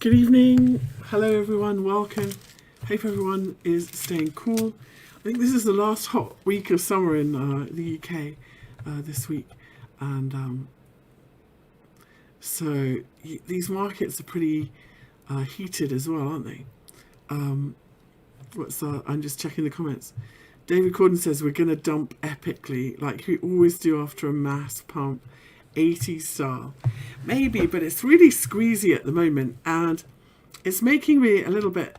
Good evening. Hello everyone, welcome. Hope everyone is staying cool. I think this is the last hot week of summer in the UK this week. And so these markets are pretty heated as well, aren't they? I'm just checking the comments. David Corden says we're going to dump epically, like we always do after a mass pump, 80s style. Maybe, but it's really squeezy at the moment, and it's making me a little bit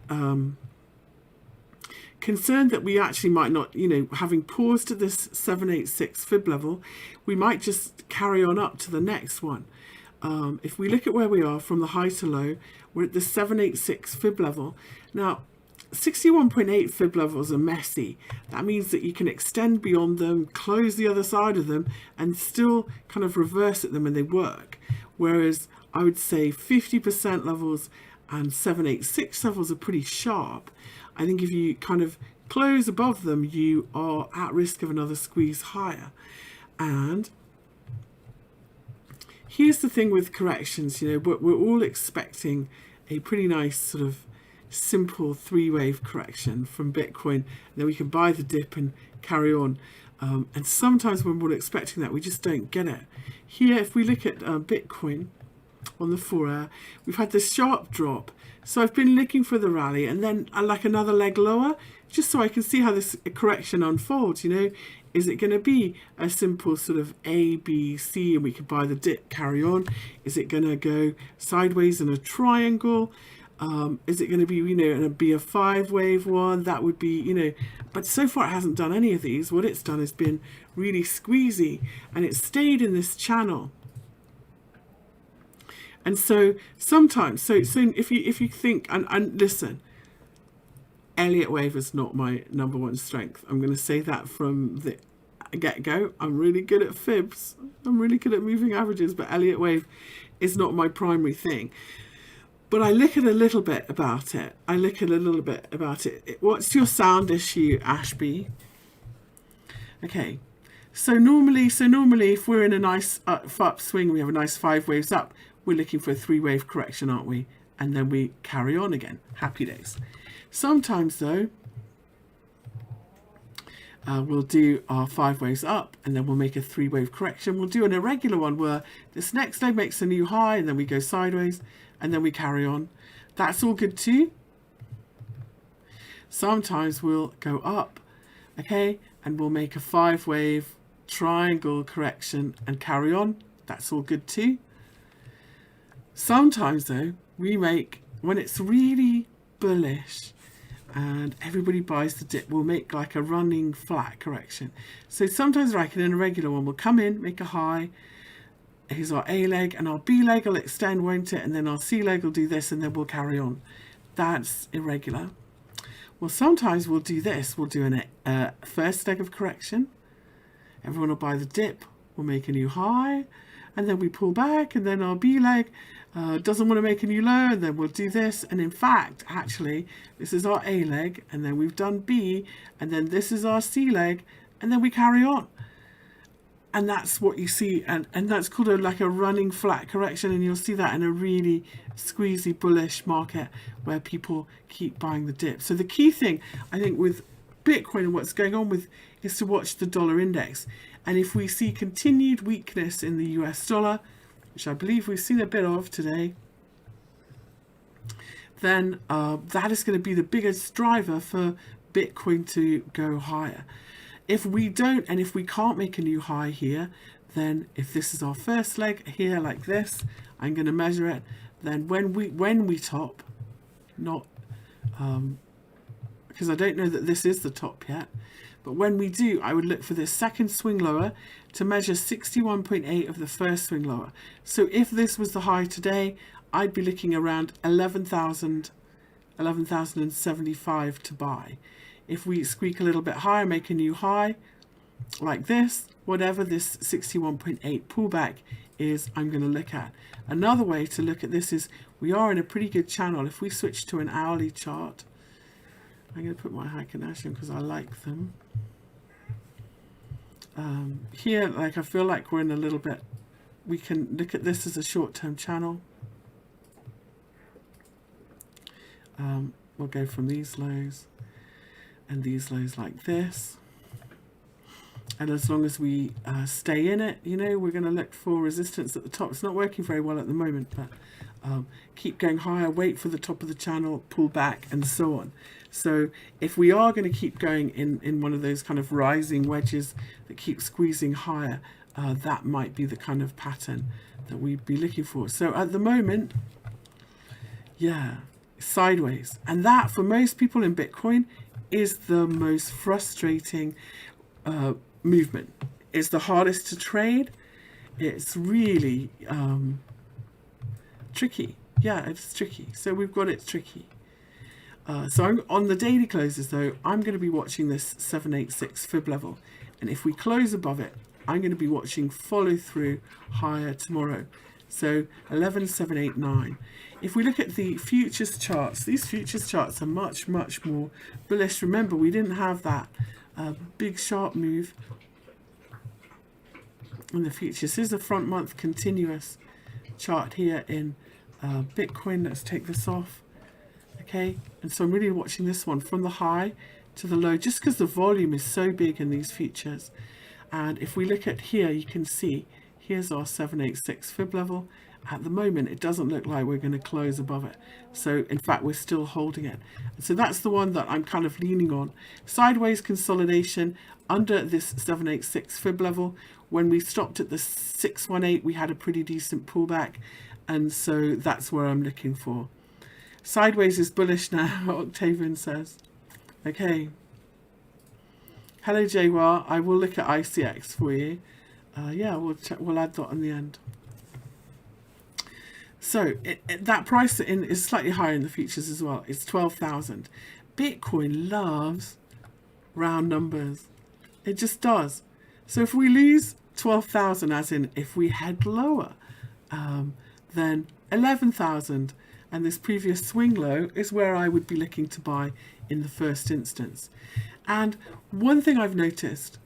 concerned that we actually might not, having paused at this 786 fib level, we might just carry on up to the next one. If we look at where we are from the high to low, we're at the 786 fib level. Now, 61.8 fib levels are messy. That means that you can extend beyond them, close the other side of them, and still kind of reverse at them and they work. Whereas I would say 50% levels and 786 levels are pretty sharp. I think if you kind of close above them, you are at risk of another squeeze higher. And here's the thing with corrections, we're all expecting a pretty nice sort of simple three-wave correction from Bitcoin. Then we can buy the dip and carry on. And sometimes when we're expecting that, we just don't get it. Here, if we look at Bitcoin on the 4-hour, we've had this sharp drop. So I've been looking for the rally, and then I like another leg lower, just so I can see how this correction unfolds. Is it going to be a simple sort of A, B, C, and we can buy the dip, carry on? Is it going to go sideways in a triangle? Is it going to be, a 5-wave one? That would be, but so far it hasn't done any of these. What it's done has been really squeezy, and it's stayed in this channel. And so sometimes, so if you think, and listen, Elliott wave is not my number one strength. I'm going to say that from the get-go. I'm really good at fibs. I'm really good at moving averages, but Elliott wave is not my primary thing. But I look at a little bit about it. What's your sound issue, Ashby? Okay. So normally, if we're in a nice upswing, we have a nice 5 waves up, we're looking for a 3-wave correction, aren't we? And then we carry on again. Happy days. Sometimes, though, we'll do our 5 waves up, and then we'll make a 3-wave correction. We'll do an irregular one where this next leg makes a new high, and then we go sideways, and then we carry on. That's all good too. Sometimes we'll go up, okay, and we'll make a 5-wave triangle correction and carry on. That's all good too. Sometimes, though, we make, when it's really bullish and everybody buys the dip, we'll make like a running flat correction. So sometimes, like in an irregular one, we'll come in, make a high. Here's our A leg, and our B leg will extend, won't it? And then our C leg will do this, and then we'll carry on. That's irregular. Well, sometimes we'll do this. We'll do a first leg of correction. Everyone will buy the dip. We'll make a new high, and then we pull back, and then our B leg doesn't want to make a new low, and then we'll do this. And in fact, actually, this is our A leg, and then we've done B, and then this is our C leg, and then we carry on. And that's what you see, and that's called like a running flat correction, and you'll see that in a really squeezy bullish market where people keep buying the dip. So the key thing, I think, with Bitcoin and what's going on with is to watch the dollar index. And if we see continued weakness in the US dollar, which I believe we've seen a bit of today, then that is going to be the biggest driver for Bitcoin to go higher. If we don't, and if we can't make a new high here, then if this is our first leg here like this, I'm going to measure it. Then when we top, not because I don't know that this is the top yet, but when we do, I would look for this second swing lower to measure 61.8 of the first swing lower. So if this was the high today, I'd be looking around 11,075 to buy. If we squeak a little bit higher, make a new high, like this, whatever this 61.8 pullback is, I'm going to look at. Another way to look at this is we are in a pretty good channel. If we switch to an hourly chart, I'm going to put my Heiken Ash in because I like them. Here, like I feel like we're in a little bit, we can look at this as a short-term channel. We'll go from these lows and these lows like this. And as long as we stay in it, you know, we're going to look for resistance at the top. It's not working very well at the moment, but keep going higher, wait for the top of the channel, pull back, and so on. So if we are going to keep going in one of those kind of rising wedges that keep squeezing higher, that might be the kind of pattern that we'd be looking for. So at the moment, yeah, sideways. And that, for most people in Bitcoin, is the most frustrating movement. It's the hardest to trade. It's really tricky. Yeah, it's tricky. So we've got it tricky. So I'm, on the daily closes though, I'm going to be watching this 786 fib level. And if we close above it, I'm going to be watching follow through higher tomorrow. So 11789. If we look at the futures charts, these futures charts are much, much more bullish. Remember, we didn't have that big sharp move in the futures. Here's a front month continuous chart here in Bitcoin. Let's take this off. Okay, and so I'm really watching this one from the high to the low, just because the volume is so big in these futures. And if we look at here, you can see here's our 786 fib level. At the moment, it doesn't look like we're going to close above it. So in fact, we're still holding it. So that's the one that I'm kind of leaning on. Sideways consolidation under this 786 fib level. When we stopped at the 618, we had a pretty decent pullback. And so that's where I'm looking for. Sideways is bullish now, Octavian says. Okay. Hello, JWAR. I will look at ICX for you. Yeah, we'll add that on the end. So that price is slightly higher in the futures as well. It's 12,000. Bitcoin loves round numbers. It just does. So if we lose 12,000, as in if we head lower, then 11,000 and this previous swing low is where I would be looking to buy in the first instance. And one thing I've noticed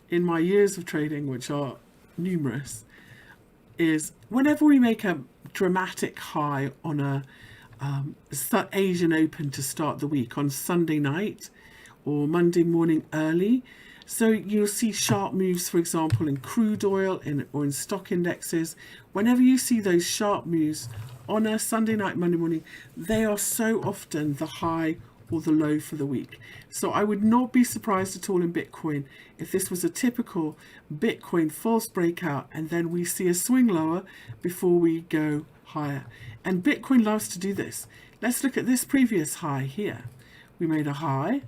in my years of trading, which are numerous, is whenever we make a dramatic high on a Asian Open to start the week on Sunday night or Monday morning early, so you'll see sharp moves, for example, in crude oil or in stock indexes. Whenever you see those sharp moves on a Sunday night, Monday morning, they are so often the high or the low for the week. So I would not be surprised at all in Bitcoin if this was a typical Bitcoin false breakout and then we see a swing lower before we go higher. And Bitcoin loves to do this. Let's look at this previous high here. We made a high.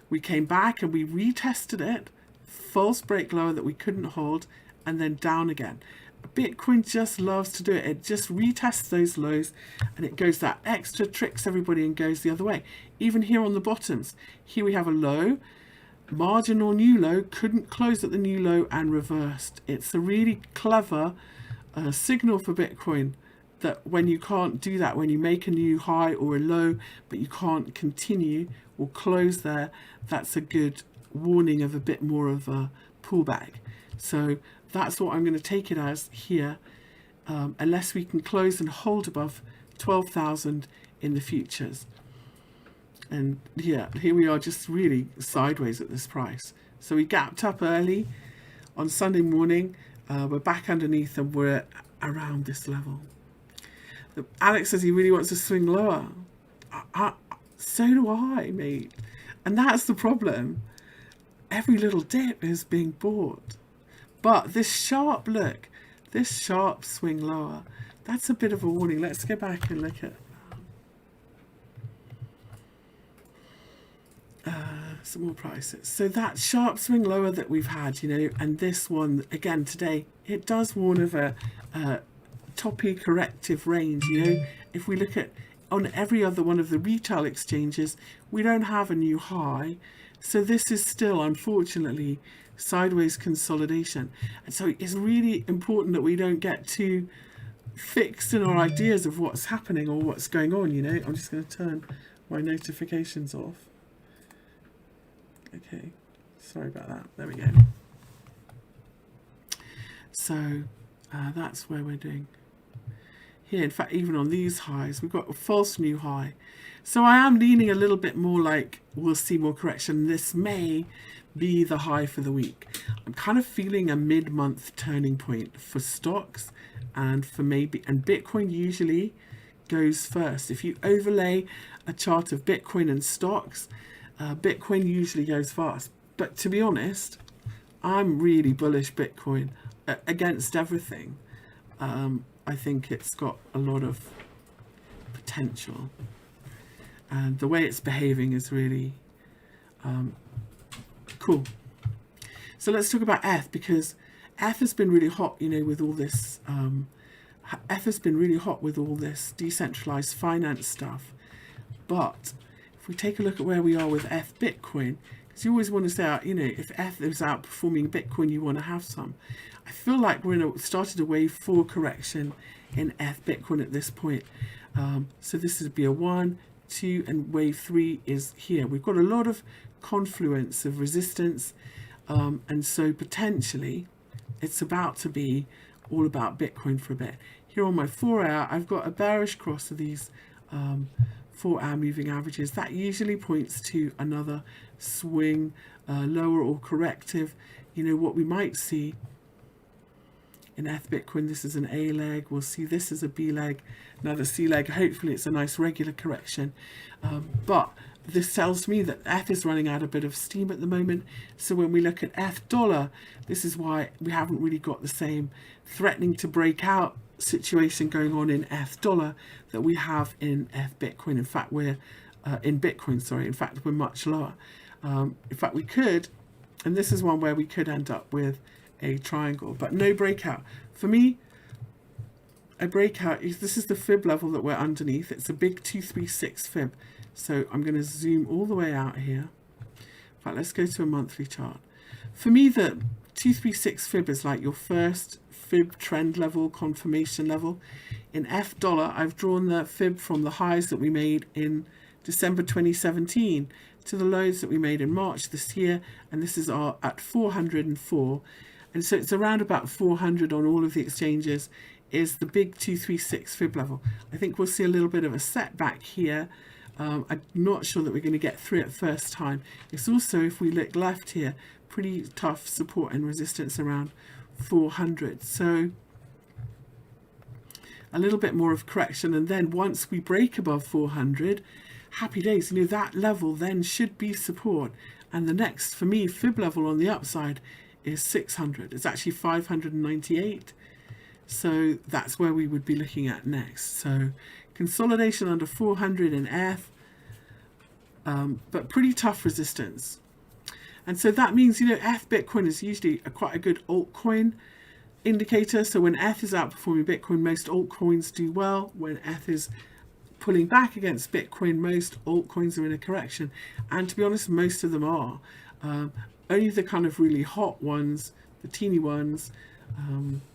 We came back and we retested it. False break lower that we couldn't hold, and then down again. Bitcoin just loves to do it. It just retests those lows and it goes that extra, tricks everybody and goes the other way. Even here on the bottoms, here we have a low, marginal new low, couldn't close at the new low and reversed. It's a really clever signal for Bitcoin that when you can't do that, when you make a new high or a low, but you can't continue or close there, that's a good warning of a bit more of a pullback. So that's what I'm going to take it as here, unless we can close and hold above 12,000 in the futures. And yeah, here we are just really sideways at this price. So we gapped up early on Sunday morning. We're back underneath and we're around this level. Alex says he really wants to swing lower. So do I, mate. And that's the problem. Every little dip is being bought. But this sharp look, this sharp swing lower, that's a bit of a warning. Let's go back and look at some more prices. So that sharp swing lower that we've had, you know, and this one again today, it does warn of a toppy corrective range. You know, if we look at on every other one of the retail exchanges, we don't have a new high. So this is still, unfortunately, sideways consolidation. And so it's really important that we don't get too fixed in our ideas of what's happening or what's going on, you know. I'm just going to turn my notifications off. Okay, sorry about that. There we go. So that's where we're doing. here. In fact, even on these highs, we've got a false new high. So I am leaning a little bit more like we'll see more correction. This may be the high for the week. I'm kind of feeling a mid-month turning point for stocks and for and Bitcoin usually goes first. If you overlay a chart of Bitcoin and stocks, Bitcoin usually goes fast. But to be honest, I'm really bullish Bitcoin against everything. I think it's got a lot of potential, and the way it's behaving is really cool. So let's talk about ETH, because ETH has been really hot, you know, with all this. ETH has been really hot with all this decentralized finance stuff. But if we take a look at where we are with ETH Bitcoin, because you always want to say, you know, if ETH is outperforming Bitcoin, you want to have some. I feel like we're started a wave 4 correction in ETH Bitcoin at this point. So this would be a 1, 2, and wave 3 is here. We've got a lot of confluence of resistance, and so potentially it's about to be all about Bitcoin for a bit. Here on my 4 hour, I've got a bearish cross of these 4 hour moving averages. That usually points to another swing, lower or corrective. You know, what we might see in ETH Bitcoin, this is an A leg. We'll see this as a B leg, another C leg. Hopefully it's a nice regular correction. But this tells me that ETH is running out a bit of steam at the moment. So when we look at ETH dollar, this is why we haven't really got the same threatening to break out situation going on in ETH dollar that we have in ETH Bitcoin. In fact, we're in Bitcoin, sorry. In fact, we're much lower. In fact, we could, and this is one where we could end up with a triangle, but no breakout. For me, a breakout is, this is the fib level that we're underneath. It's a big 236 fib. So I'm going to zoom all the way out here. In fact, let's go to a monthly chart. For me, the 236 fib is like your first fib trend level, confirmation level. In ETH dollar, I've drawn the fib from the highs that we made in December 2017 to the lows that we made in March this year, and this is at 404. And so it's around about 400 on all of the exchanges is the big 236 fib level. I think we'll see a little bit of a setback here. I'm not sure that we're going to get through it first time. It's also, if we look left here, pretty tough support and resistance around 400. So a little bit more of correction, and then once we break above 400, happy days. You know, that level then should be support, and the next, for me, fib level on the upside is 600. It's actually 598. So that's where we would be looking at next. So consolidation under 400 in ETH, but pretty tough resistance. And so that means, you know, ETH Bitcoin is usually quite a good altcoin indicator. So when ETH is outperforming Bitcoin, most altcoins do well. When ETH is pulling back against Bitcoin, most altcoins are in a correction. And to be honest, most of them are. Only the kind of really hot ones, the teeny ones,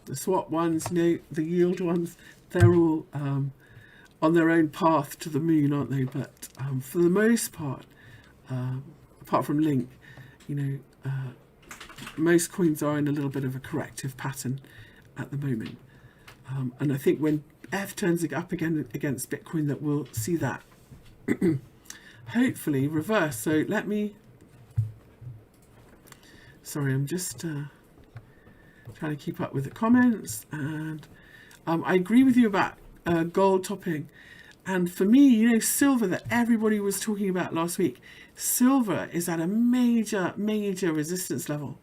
the swap ones, you know, the yield ones, they're all on their own path to the moon, aren't they? But for the most part, apart from Link, you know, most coins are in a little bit of a corrective pattern at the moment. And I think when ETH turns up again against Bitcoin, that we'll see that hopefully reverse. So let me, sorry, I'm just trying to keep up with the comments. And I agree with you about gold topping. And for me, you know, silver that everybody was talking about last week, silver is at a major resistance level.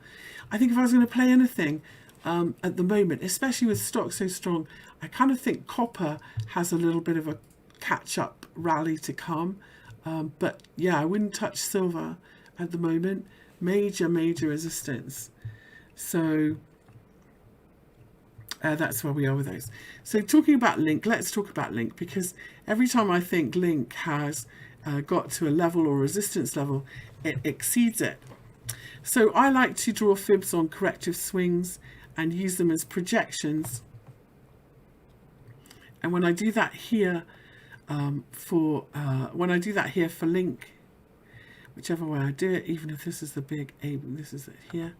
I think if I was going to play anything at the moment, especially with stocks so strong, I kind of think copper has a little bit of a catch-up rally to come. But yeah, I wouldn't touch silver at the moment. Major resistance. So that's where we are with those. So talking about Link, let's talk about Link, because every time I think Link has got to a level or resistance level, it exceeds it. So I like to draw fibs on corrective swings and use them as projections. And when I do that here for Link, whichever way I do it, even if this is the big A, this is it here,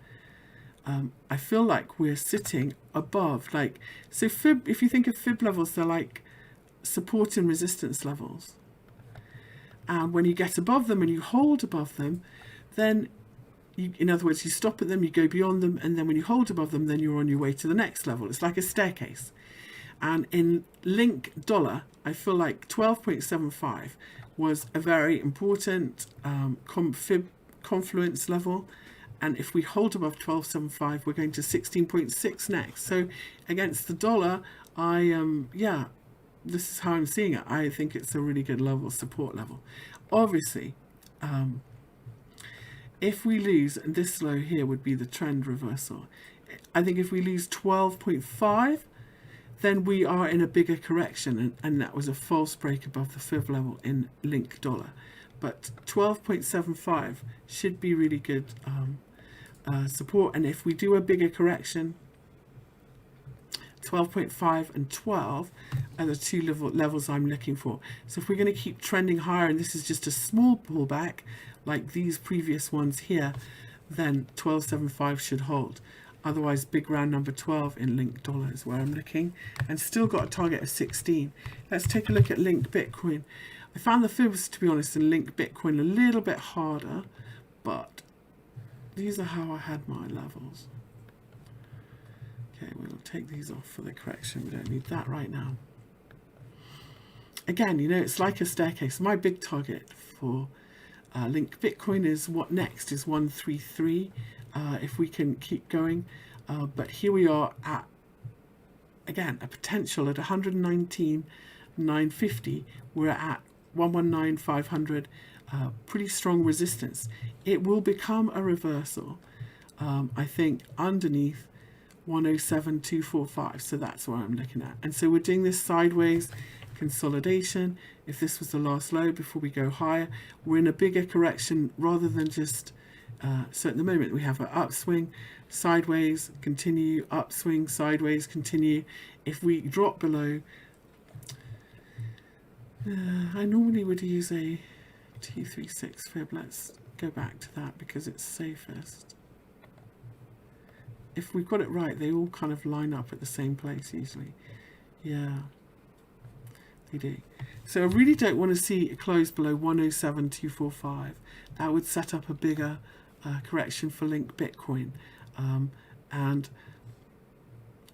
I feel like we're sitting above, like, so fib, if you think of fib levels, they're like support and resistance levels. And when you get above them and you hold above them, then you, in other words, you stop at them, you go beyond them, and then when you hold above them, then you're on your way to the next level. It's like a staircase. And in link dollar, I feel like 12.75 was a very important fib confluence level. And if we hold above 12.75, we're going to 16.6 next. So against the dollar, yeah, this is how I'm seeing it. I think it's a really good level, support level. Obviously, if we lose, and this low here would be the trend reversal. I think if we lose 12.5, then we are in a bigger correction, and that was a false break above the fib level in link dollar. But 12.75 should be really good support, and if we do a bigger correction, 12.5 and 12 are the two levels I'm looking for. So if we're going to keep trending higher, and this is just a small pullback like these previous ones here, then 12.75 should hold. Otherwise, big round number 12 in link dollar is where I'm looking, and still got a target of 16. Let's take a look at link Bitcoin. I found the fibs, to be honest, in link Bitcoin a little bit harder, but these are how I had my levels. Okay, we'll take these off for the correction. We don't need that right now. Again, you know, it's like a staircase. My big target for link Bitcoin is what next is 133. If we can keep going. But here we are at, again, a potential at 119,950. We're at 119,500. Pretty strong resistance. It will become a reversal, I think, underneath 107,245. So that's what I'm looking at. And so we're doing this sideways consolidation. If this was the last low before we go higher, we're in a bigger correction rather than just so at the moment we have an upswing, sideways, continue, upswing, sideways, continue. If we drop below, I normally would use a 236 fib. Let's go back to that because it's safest. If we've got it right, they all kind of line up at the same place usually. Yeah, they do. So I really don't want to see it close below 107,245. That would set up a bigger correction for link Bitcoin, and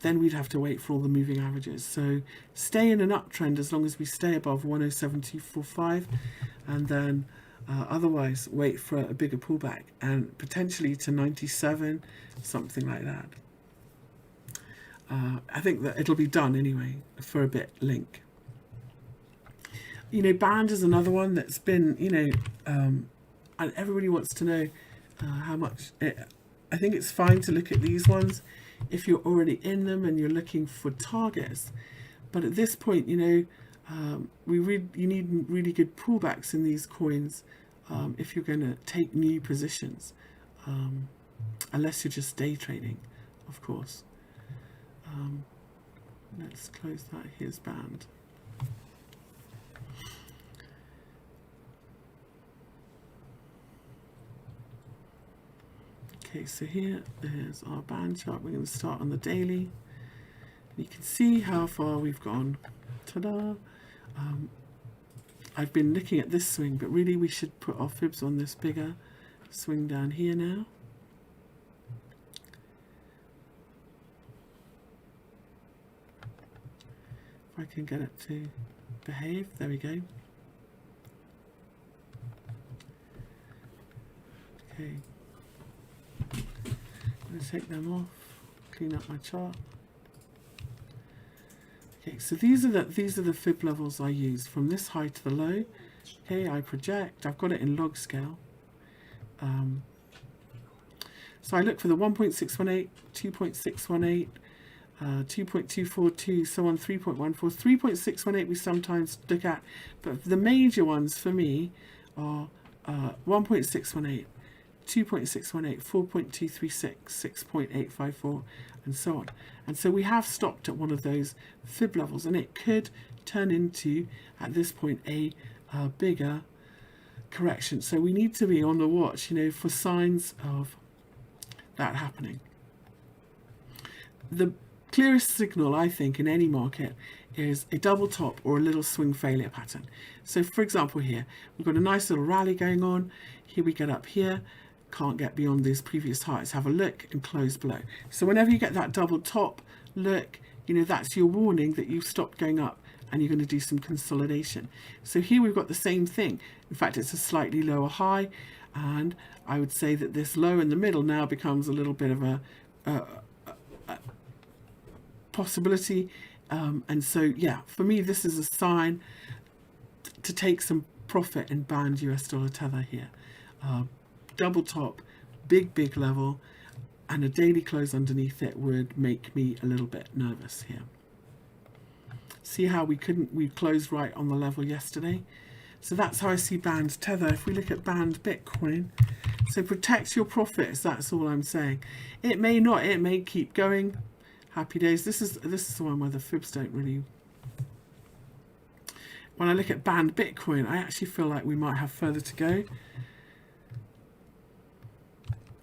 then we'd have to wait for all the moving averages. So stay in an uptrend as long as we stay above 107,245, and then otherwise wait for a bigger pullback and potentially to 97, something like that. I think that it'll be done anyway for a bit, link. You know, band is another one that's been, you know, and everybody wants to know how much. I think it's fine to look at these ones if you're already in them and you're looking for targets. But at this point, you know, you need really good pullbacks in these coins if you're going to take new positions, unless you're just day trading, of course. Let's close that. Here's band. Okay, so here is our band chart. We're going to start on the daily. You can see how far we've gone. Ta-da! I've been looking at this swing, but really we should put our fibs on this bigger swing down here now. If I can get it to behave, there we go. Okay. I'm going to take them off, clean up my chart. Okay, so these are the fib levels I use from this high to the low. Okay, I project. I've got it in log scale. So I look for the 1.618, 2.618, 2.242, so on, 3.14, 3.618 we sometimes look at, but the major ones for me are 1.618. 2.618, 4.236, 6.854, and so on. And so we have stopped at one of those fib levels, and it could turn into, at this point, a bigger correction. So we need to be on the watch, you know, for signs of that happening. the clearest signal, I think, in any market is a double top or a little swing failure pattern. So for example here, we've got a nice little rally going on. Here we get up here, can't get beyond these previous highs. Have a look and close below. So whenever you get that double top, look, that's your warning that you've stopped going up and you're going to do some consolidation. So here we've got the same thing. In fact, it's a slightly lower high, and I would say that this low in the middle now becomes a little bit of a possibility. And so, yeah, for me, this is a sign to take some profit in band US dollar tether here. Double top, big level, and a daily close underneath it would make me a little bit nervous here. See how we closed right on the level yesterday? So that's how I see band tether. If we look at band Bitcoin, so protect your profits, that's all I'm saying. It may not, it may keep going. Happy days. This is the one where the fibs don't really. When I look at band Bitcoin, I actually feel like we might have further to go.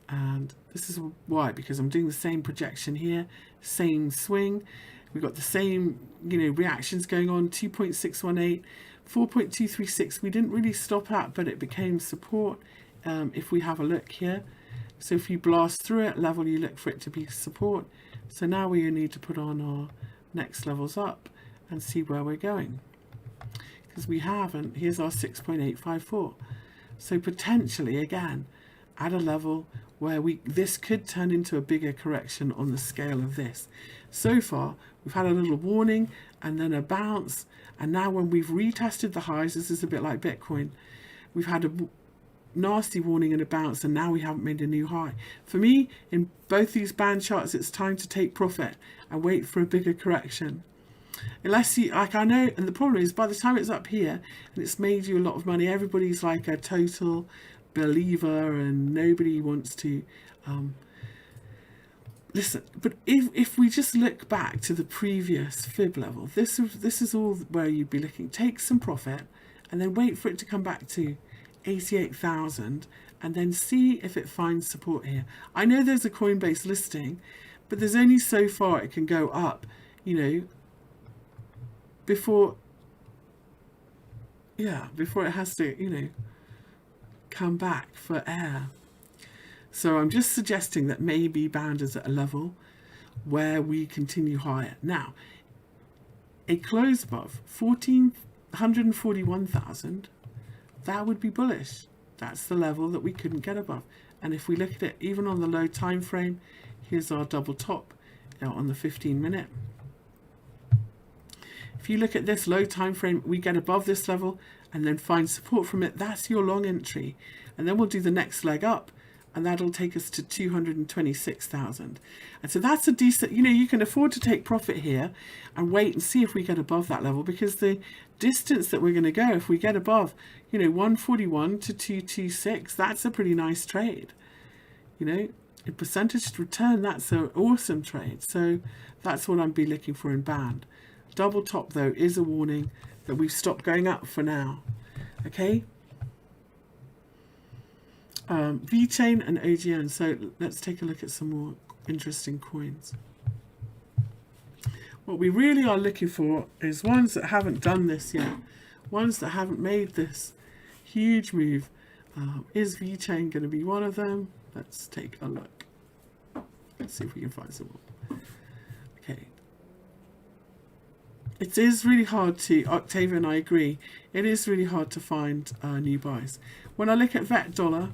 And this is why, because I'm doing the same projection here, same swing. We've got the same, reactions going on, 2.618, 4.236. We didn't really stop at, but it became support if we have a look here. So if you blast through it, level, you look for it to be support. So now we need to put on our next levels up and see where we're going. Because we haven't, here's our 6.854. So potentially, again, at a level where this could turn into a bigger correction on the scale of this. So far, we've had a little warning and then a bounce. And now when we've retested the highs, this is a bit like Bitcoin, we've had a nasty warning and a bounce, and now we haven't made a new high. For me, in both these band charts, it's time to take profit and wait for a bigger correction. Unless you, I know, and the problem is by the time it's up here and it's made you a lot of money, everybody's like a total believer and nobody wants to listen. But if we just look back to the previous fib level, this is all where you'd be looking. Take some profit and then wait for it to come back to 88,000 and then see if it finds support here. I know there's a Coinbase listing, but there's only so far it can go up, before it has to, come back for air. So I'm just suggesting that maybe band is at a level where we continue higher. Now, a close above 141,000, that would be bullish. That's the level that we couldn't get above. And if we look at it, even on the low time frame, here's our double top on the 15-minute. If you look at this low time frame, we get above this level and then find support from it. That's your long entry. And then we'll do the next leg up, and that'll take us to 226,000. And so that's a decent, you can afford to take profit here and wait and see if we get above that level, because the distance that we're going to go, if we get above, 141 to 226, that's a pretty nice trade. In percentage return, that's an awesome trade. So that's what I'd be looking for in band. Double top, though, is a warning that we've stopped going up for now. Okay? VeChain and OGN. So let's take a look at some more interesting coins. What we really are looking for is ones that haven't done this yet. Ones that haven't made this huge move. Is VeChain going to be one of them? Let's take a look. Let's see if we can find some more. Okay. It is really hard to, Octavia and I agree, it is really hard to find new buys. When I look at VET dollar,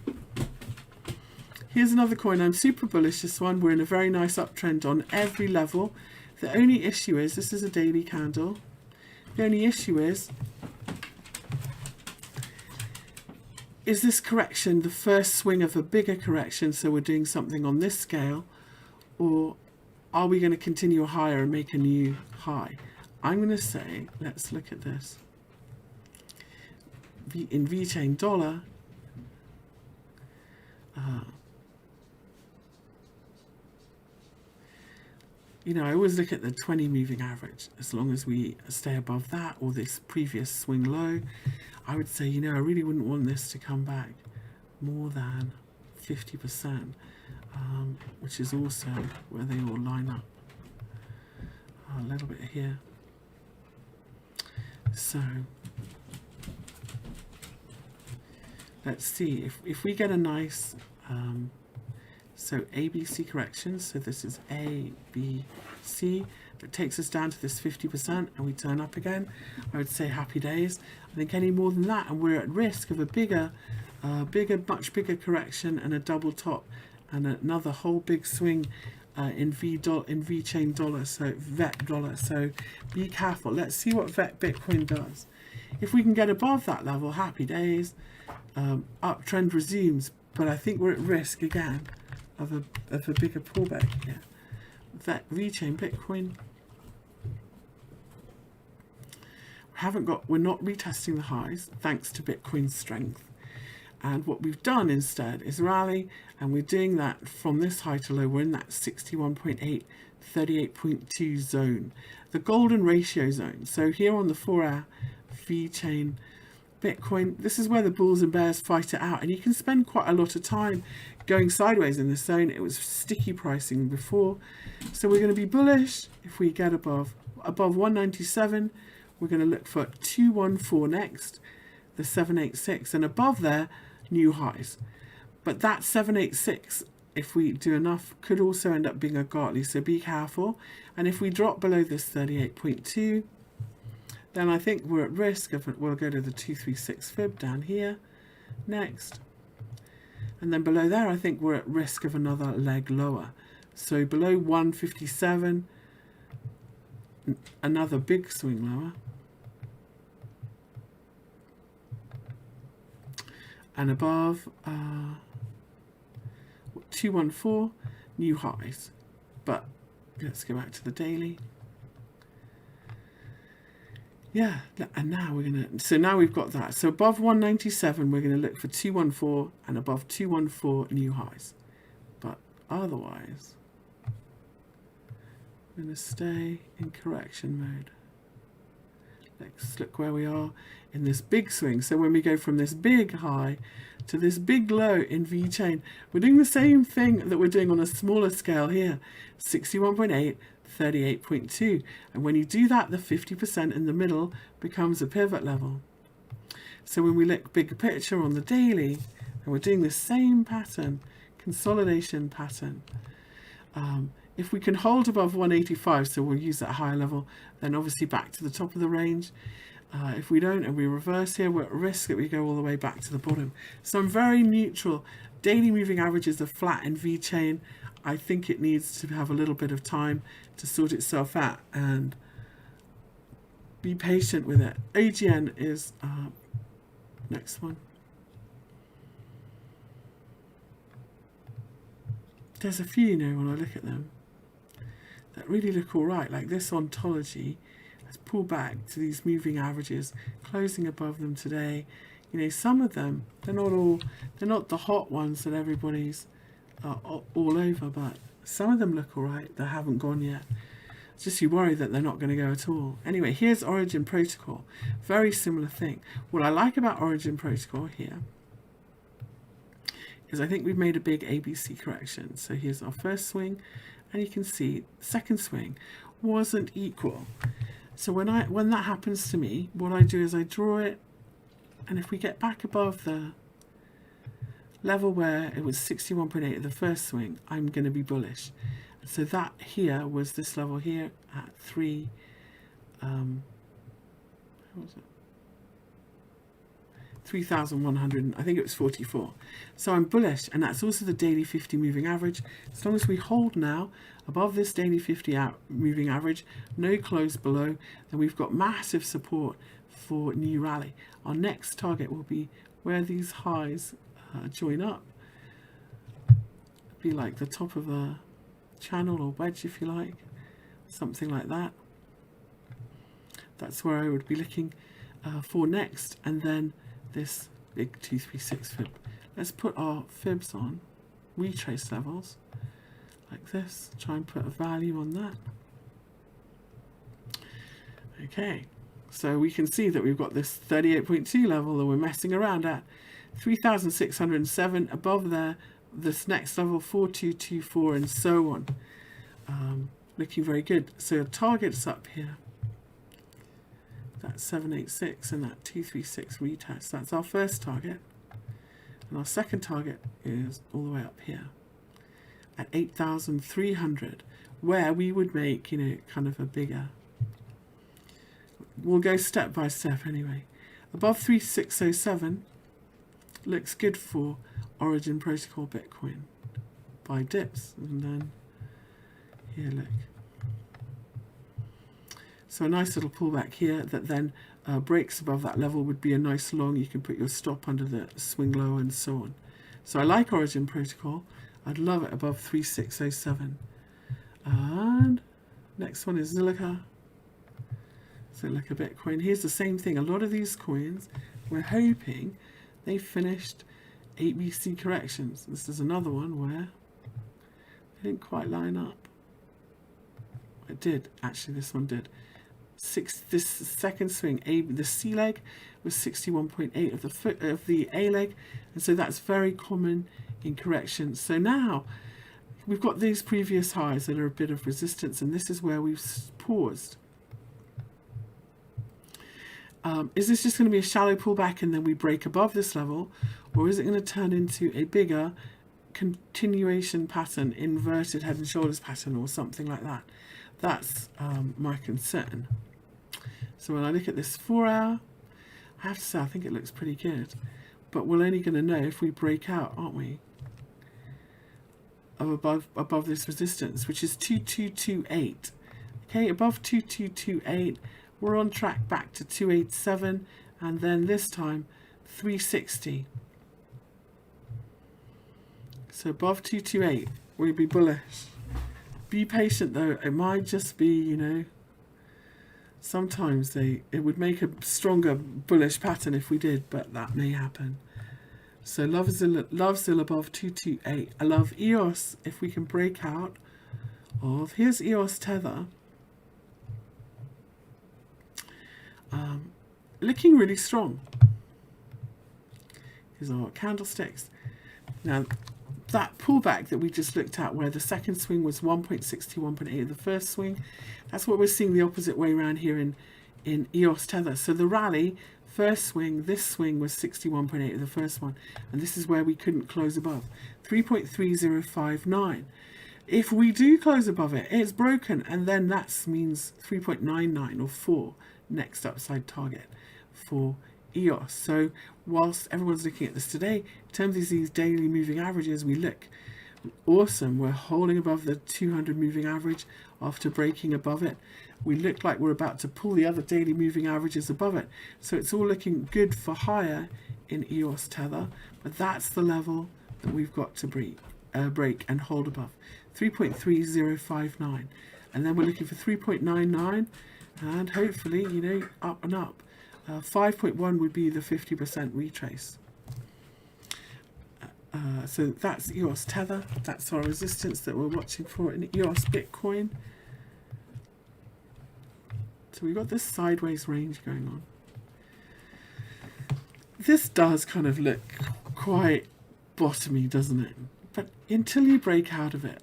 here's another coin. I'm super bullish this one. We're in a very nice uptrend on every level. The only issue is, this is a daily candle. The only issue is this correction the first swing of a bigger correction, so we're doing something on this scale, or are we going to continue higher and make a new high? I'm going to say, let's look at this. In VeChain dollar, I always look at the 20 moving average. As long as we stay above that or this previous swing low, I would say, I really wouldn't want this to come back more than 50%, which is also where they all line up. here. So let's see if we get a nice so ABC correction. So this is A, B, C. That takes us down to this 50% and we turn up again. I would say happy days. I think any more than that and we're at risk of a much bigger correction and a double top and another whole big swing in V chain dollar, so VET dollar. So be careful. Let's see what VET Bitcoin does. If we can get above that level, happy days. Uptrend resumes, but I think we're at risk again of a bigger pullback here. VET V chain Bitcoin. We're not retesting the highs thanks to Bitcoin's strength. And what we've done instead is rally, and we're doing that from this high to low. We're in that 61.8, 38.2 zone, the golden ratio zone. So here on the 4-hour V-chain Bitcoin, this is where the bulls and bears fight it out. And you can spend quite a lot of time going sideways in this zone. It was sticky pricing before. So we're going to be bullish if we get above 197. We're going to look for 214 next, the 786, and above there, new highs. But that 786, if we do enough, could also end up being a Gartley, so be careful. And if we drop below this 38.2, then I think we're at risk of we'll go to the 236 fib down here next. And then below there, I think we're at risk of another leg lower. So below 157, another big swing lower. And above 214, new highs. But let's go back to the daily. Yeah, and now we're gonna, so now we've got that. So above 197, we're gonna look for 214, and above 214, new highs. But otherwise, we're gonna stay in correction mode. Let's look where we are in this big swing. So when we go from this big high to this big low in V chain, we're doing the same thing that we're doing on a smaller scale here, 61.8, 38.2. And when you do that, the 50% in the middle becomes a pivot level. So when we look bigger picture on the daily, and we're doing the same pattern, consolidation pattern, if we can hold above 185, so we'll use that higher level, then obviously back to the top of the range. If we don't and we reverse here, we're at risk that we go all the way back to the bottom. So I'm very neutral. Daily moving averages are flat in V chain. I think it needs to have a little bit of time to sort itself out and be patient with it. AGN is next one. There's a few, you know, when I look at them, that really look all right. Like this ontology has pulled back to these moving averages, closing above them today. You know, some of them, they're not the hot ones that everybody's all over, but some of them look all right. They haven't gone yet. It's just you worry that they're not going to go at all. Anyway, here's Origin Protocol. Very similar thing. What I like about Origin Protocol here is I think we've made a big ABC correction. So here's our first swing, and you can see second swing wasn't equal. So when that happens to me, what I do is I draw it, and if we get back above the level where it was 61.8 at the first swing, I'm going to be bullish. So that here was this level here at 3. What was it? 3,100, I think it was 44. So I'm bullish, and that's also the daily 50 moving average. As long as we hold now above this daily 50 moving average, no close below, then we've got massive support for new rally. Our next target will be where these highs join up. Be like the top of a channel or wedge, if you like, something like that. That's where I would be looking for next, and then this big 236 fib. Let's put our fibs on, retrace levels like this, try and put a value on that. Okay, so we can see that we've got this 38.2 level that we're messing around at, 3,607 above there, this next level 4224, and so on. Looking very good. So target's up here. that 786 and that 236 retest. That's our first target. And our second target is all the way up here at 8,300, where we would make, you know, kind of a bigger. We'll go step by step anyway. Above 3607 looks good for Origin Protocol Bitcoin. Buy dips, and then here, look. So a nice little pullback here that then breaks above that level would be a nice long. You can put your stop under the swing low and so on. So I like Origin Protocol. I'd love it above 3607. And next one is Zilliqa. Zilliqa Bitcoin. Here's the same thing. A lot of these coins, we're hoping they finished ABC corrections. This is another one where they didn't quite line up. It did, actually, this one did. This second swing, the C leg was 61.8 of the A leg, and so that's very common in corrections. So now we've got these previous highs that are a bit of resistance, and this is where we've paused. Is this just going to be a shallow pullback and then we break above this level, or is it going to turn into a bigger continuation pattern, inverted head and shoulders pattern, or something like that? That's my concern. So when I look at this 4 hour, I have to say I think it looks pretty good, but we're only going to know if we break out, aren't we, of above this resistance, which is 2228. Okay, above 2228, we're on track back to 287, and then this time 360. So above 228, we'll be bullish. Be patient though. It might just be, you know, sometimes it would make a stronger bullish pattern if we did, but that may happen. So love Zilla above 228. I love EOS if we can break out of, here's EOS Tether. Looking really strong. Here's our candlesticks. Now, that pullback that we just looked at, where the second swing was 1.6 to 1.8 of the first swing, that's what we're seeing the opposite way around here in EOS Tether. So the rally, first swing, this swing was 61.8 of the first one, and this is where we couldn't close above 3.3059. If we do close above it, it's broken, and then that means 3.99 or 4 next upside target for EOS. So whilst everyone's looking at this today, in terms of these daily moving averages, we look awesome. We're holding above the 200 moving average after breaking above it. We look like we're about to pull the other daily moving averages above it. So it's all looking good for higher in EOS Tether, but that's the level that we've got to break and hold above 3.3059, and then we're looking for 3.99, and hopefully, you know, up and up. 5.1 would be the 50% retrace. So that's EOS Tether. That's our resistance that we're watching for in EOS Bitcoin. So we've got this sideways range going on. This does kind of look quite bottomy, doesn't it? But until you break out of it,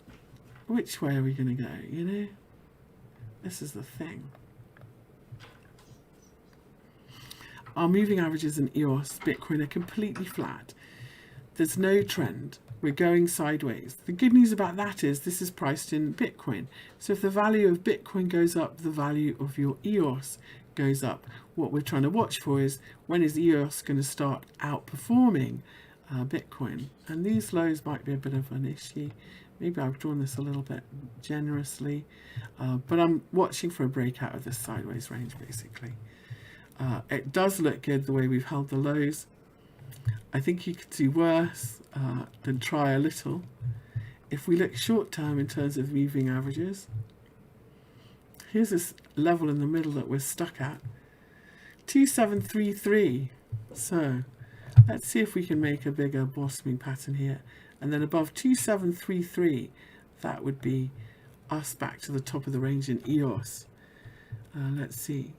which way are we going to go, you know? This is the thing. Our moving averages in EOS Bitcoin are completely flat. There's no trend. We're going sideways. The good news about that is this is priced in Bitcoin. So if the value of Bitcoin goes up, the value of your EOS goes up. What we're trying to watch for is, when is EOS going to start outperforming Bitcoin? And these lows might be a bit of an issue. Maybe I've drawn this a little bit generously, but I'm watching for a breakout of this sideways range, basically. It does look good the way we've held the lows. I think you could do worse than try a little. If we look short term in terms of moving averages, here's this level in the middle that we're stuck at, 2733. So let's see if we can make a bigger blossoming pattern here. And then above 2733, that would be us back to the top of the range in EOS. Let's see.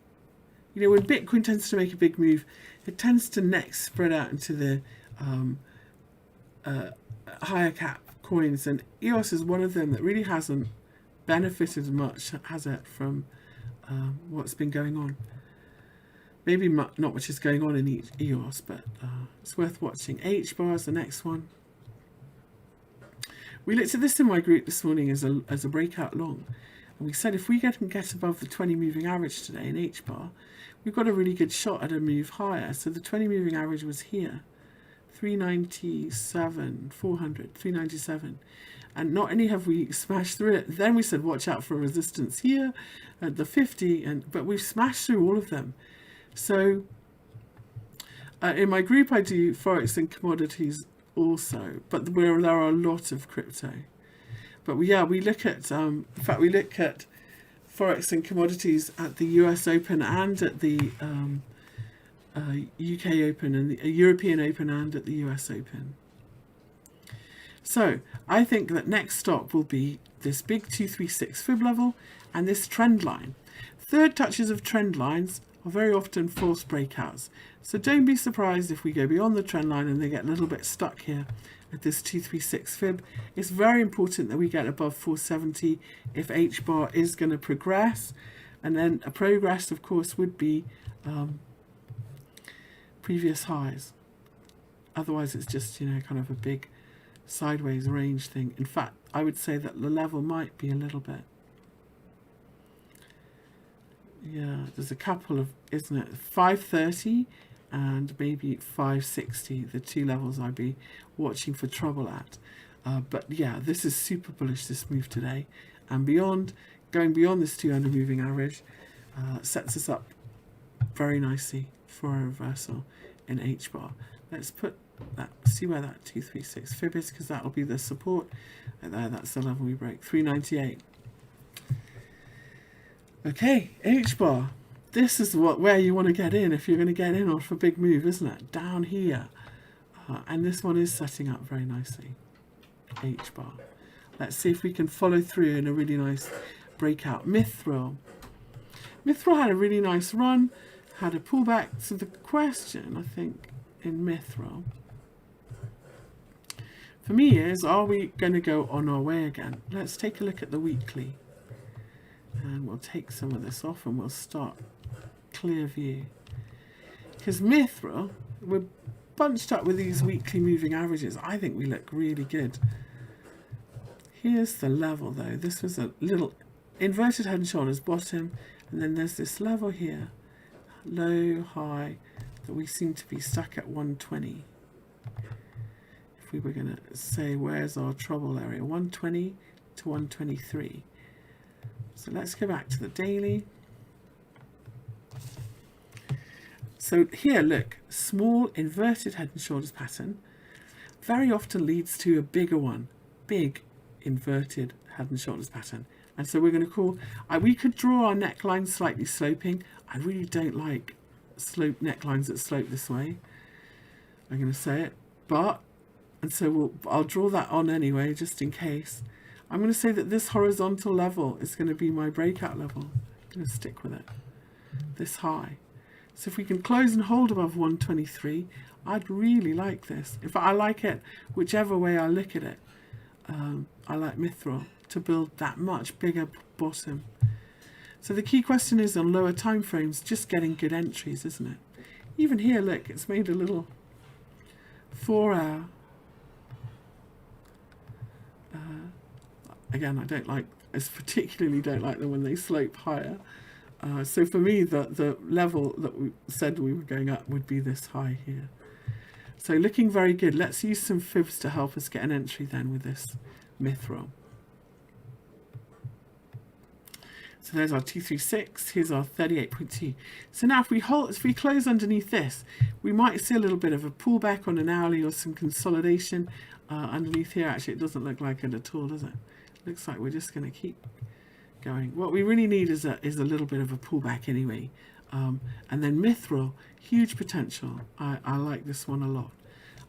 You know, when Bitcoin tends to make a big move, it tends to next spread out into the higher cap coins, and EOS is one of them that really hasn't benefited much, has it, from what's been going on. Maybe not much is going on in EOS, but it's worth watching. HBAR is the next one. We looked at this in my group this morning as a breakout long. And we said if we can get above the 20 moving average today in HBAR, we've got a really good shot at a move higher. So the 20 moving average was here, 397, 400, 397. And not only have we smashed through it, then we said watch out for resistance here at the 50, but we've smashed through all of them. So in my group I do forex and commodities also, but there are a lot of crypto. But we look at, in fact we look at forex and commodities at the US Open and at the UK Open and the European Open and at the US Open. So I think that next stop will be this big 236 fib level and this trend line. Third touches of trend lines are very often false breakouts. So don't be surprised if we go beyond the trend line and they get a little bit stuck here at this 236 fib. It's very important that we get above 470 if HBAR is going to progress. And then a progress, of course, would be previous highs. Otherwise, it's just, kind of a big sideways range thing. In fact, I would say that the level might be a little bit. Yeah, there's a couple of, isn't it? 530 and maybe 560, the two levels I'd be watching for trouble at. But yeah, this is super bullish, this move today. And going beyond this 200 moving average, sets us up very nicely for a reversal in HBAR. Let's put that, see where that 236 fib is, because that will be the support. And there, that's the level we break, 398. Okay, HBAR. This is where you want to get in if you're going to get in off a big move, isn't it? Down here. And this one is setting up very nicely. HBAR. Let's see if we can follow through in a really nice breakout. Mithril. Mithril had a really nice run, had a pullback. So the question, I think, in Mithril for me is, are we going to go on our way again? Let's take a look at the weekly. And we'll take some of this off and we'll start clear view. Because Mithril, we're bunched up with these weekly moving averages. I think we look really good. Here's the level though. This was a little inverted head and shoulders bottom. And then there's this level here. Low, high, that we seem to be stuck at 120. If we were going to say, where's our trouble area? 120 to 123. So let's go back to the daily. So here, look, small inverted head and shoulders pattern very often leads to a bigger one, big inverted head and shoulders pattern. And so we're going to call, we could draw our neckline slightly sloping. I really don't like slope necklines that slope this way. I'm going to say it, and so I'll draw that on anyway, just in case. I'm going to say that this horizontal level is going to be my breakout level. I'm going to stick with it. This high. So if we can close and hold above 123, I'd really like this. In fact, I like it whichever way I look at it. I like Mithril to build that much bigger bottom. So the key question is on lower time frames, just getting good entries, isn't it? Even here, look, it's made a little 4-hour. Again, I particularly don't like them when they slope higher. So for me, the level that we said we were going up would be this high here. So looking very good. Let's use some fibs to help us get an entry then with this Mithril. So there's our 236, here's our 38.2. So now if we close underneath this, we might see a little bit of a pullback on an hourly or some consolidation underneath here. Actually, it doesn't look like it at all, does it? Looks like we're just going to keep going. What we really need is a little bit of a pullback anyway. And then Mithril, huge potential. I like this one a lot.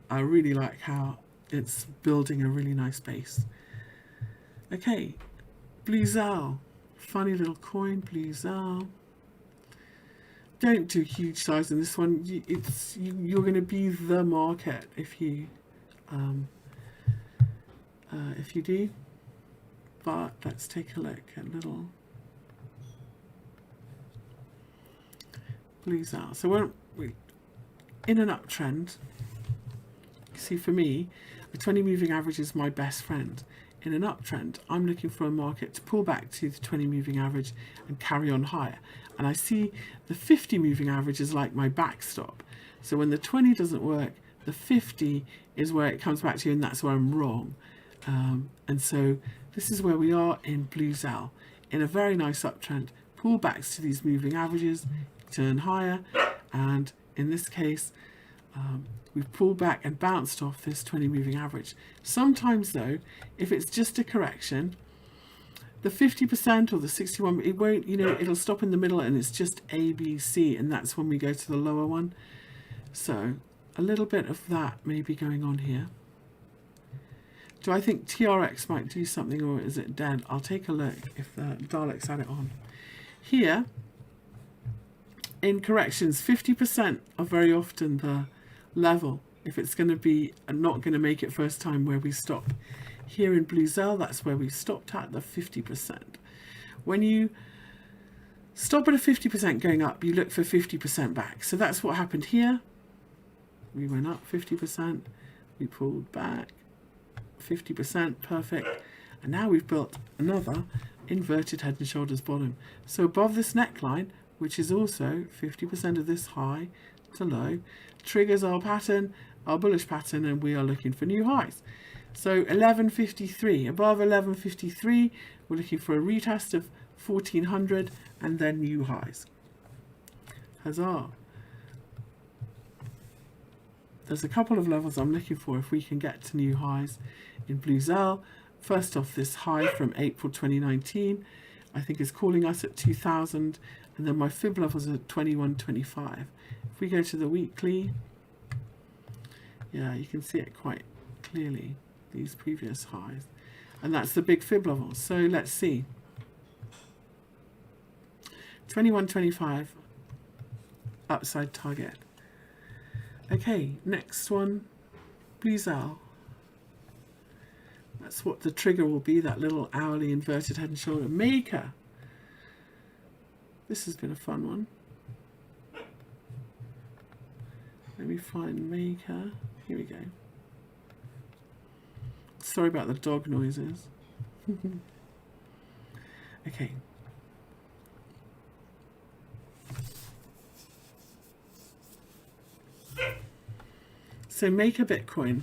I really like how it's building a really nice base. Okay, Blue Zal. Funny little coin, Blue Zal. Don't do huge size in this one. You're going to be the market if you do. But let's take a look at little blues out. So we're in an uptrend. You see, for me, the 20 moving average is my best friend. In an uptrend, I'm looking for a market to pull back to the 20 moving average and carry on higher. And I see the 50 moving average is like my backstop. So when the 20 doesn't work, the 50 is where it comes back to, and that's where I'm wrong. And so this is where we are in blues out, in a very nice uptrend. Pullbacks to these moving averages, turn higher, and in this case, we've pulled back and bounced off this 20 moving average. Sometimes though, if it's just a correction, the 50% or the 61, it won't, it'll stop in the middle and it's just A, B, C, and that's when we go to the lower one. So a little bit of that may be going on here. Do I think TRX might do something, or is it dead? I'll take a look if Dalek's had it on. Here, in corrections, 50% are very often the level if it's going to be not going to make it first time where we stop. Here in Blue Zell, that's where we stopped at, the 50%. When you stop at a 50% going up, you look for 50% back. So that's what happened here. We went up 50%, we pulled back 50%, perfect. And now we've built another inverted head and shoulders bottom. So above this neckline, which is also 50% of this high to low, triggers our pattern, our bullish pattern, and we are looking for new highs. So 1153, above 1153, we're looking for a retest of 1400 and then new highs. Huzzah. There's a couple of levels I'm looking for if we can get to new highs in Blue Zell. First off, this high from April 2019, I think is calling us at 2000, and then my fib levels are at 2125. If we go to the weekly, yeah, you can see it quite clearly, these previous highs, and that's the big fib level. So let's see, 2125 upside target. Okay, next one, Blue Zell. That's what the trigger will be, that little hourly inverted head and shoulder maker. This has been a fun one. Let me find maker. Here we go. Sorry about the dog noises. Okay. So maker Bitcoin.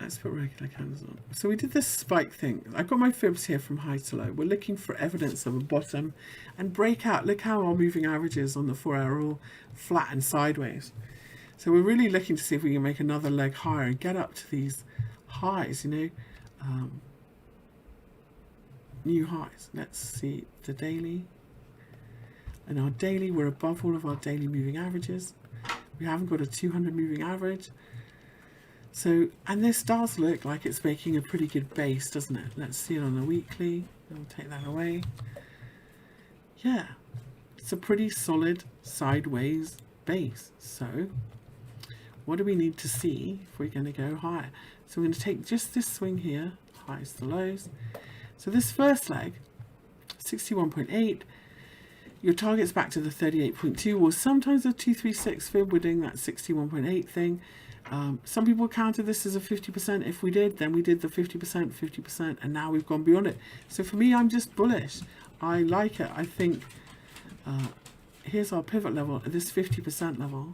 Let's put regular candles on. So we did this spike thing. I've got my fibs here from high to low. We're looking for evidence of a bottom and breakout. Look how our moving averages on the 4 hour are all flat and sideways. So we're really looking to see if we can make another leg higher and get up to these highs, new highs. Let's see the daily. And our daily, we're above all of our daily moving averages. We haven't got a 200 moving average. So, and this does look like it's making a pretty good base, doesn't it? Let's see it on the weekly. I'll take that away. Yeah, it's a pretty solid sideways base. So, what do we need to see if we're going to go higher? So we're going to take just this swing here, highs to lows. So this first leg, 61.8. Your target's back to the 38.2, or sometimes a 236 fib. We're doing that 61.8 thing. Some people counted this as a 50%. If we did, then we did the 50%, 50%, and now we've gone beyond it. So for me, I'm just bullish. I like it. I think here's our pivot level. This 50% level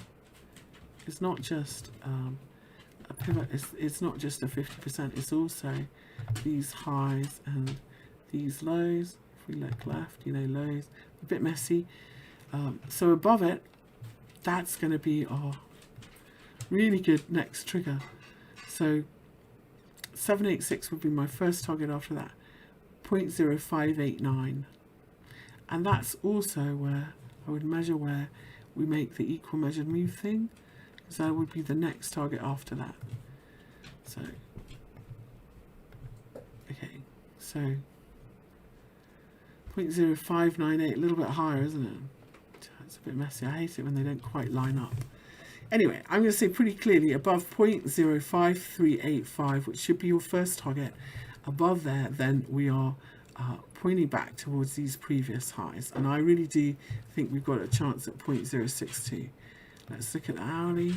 is not just a pivot. It's not just a 50%. It's also these highs and these lows. If we look left, lows, a bit messy. So above it, that's going to be our really good next trigger. So 786 would be my first target after that, 0.0589, and that's also where I would measure where we make the equal measured move thing, because that would be the next target after that. So okay, so 0.0598, a little bit higher, isn't it? It's a bit messy. I hate it when they don't quite line up. Anyway, I'm going to say pretty clearly above 0.05385, which should be your first target. Above there, then we are pointing back towards these previous highs. And I really do think we've got a chance at 0.062. Let's look at the hourly.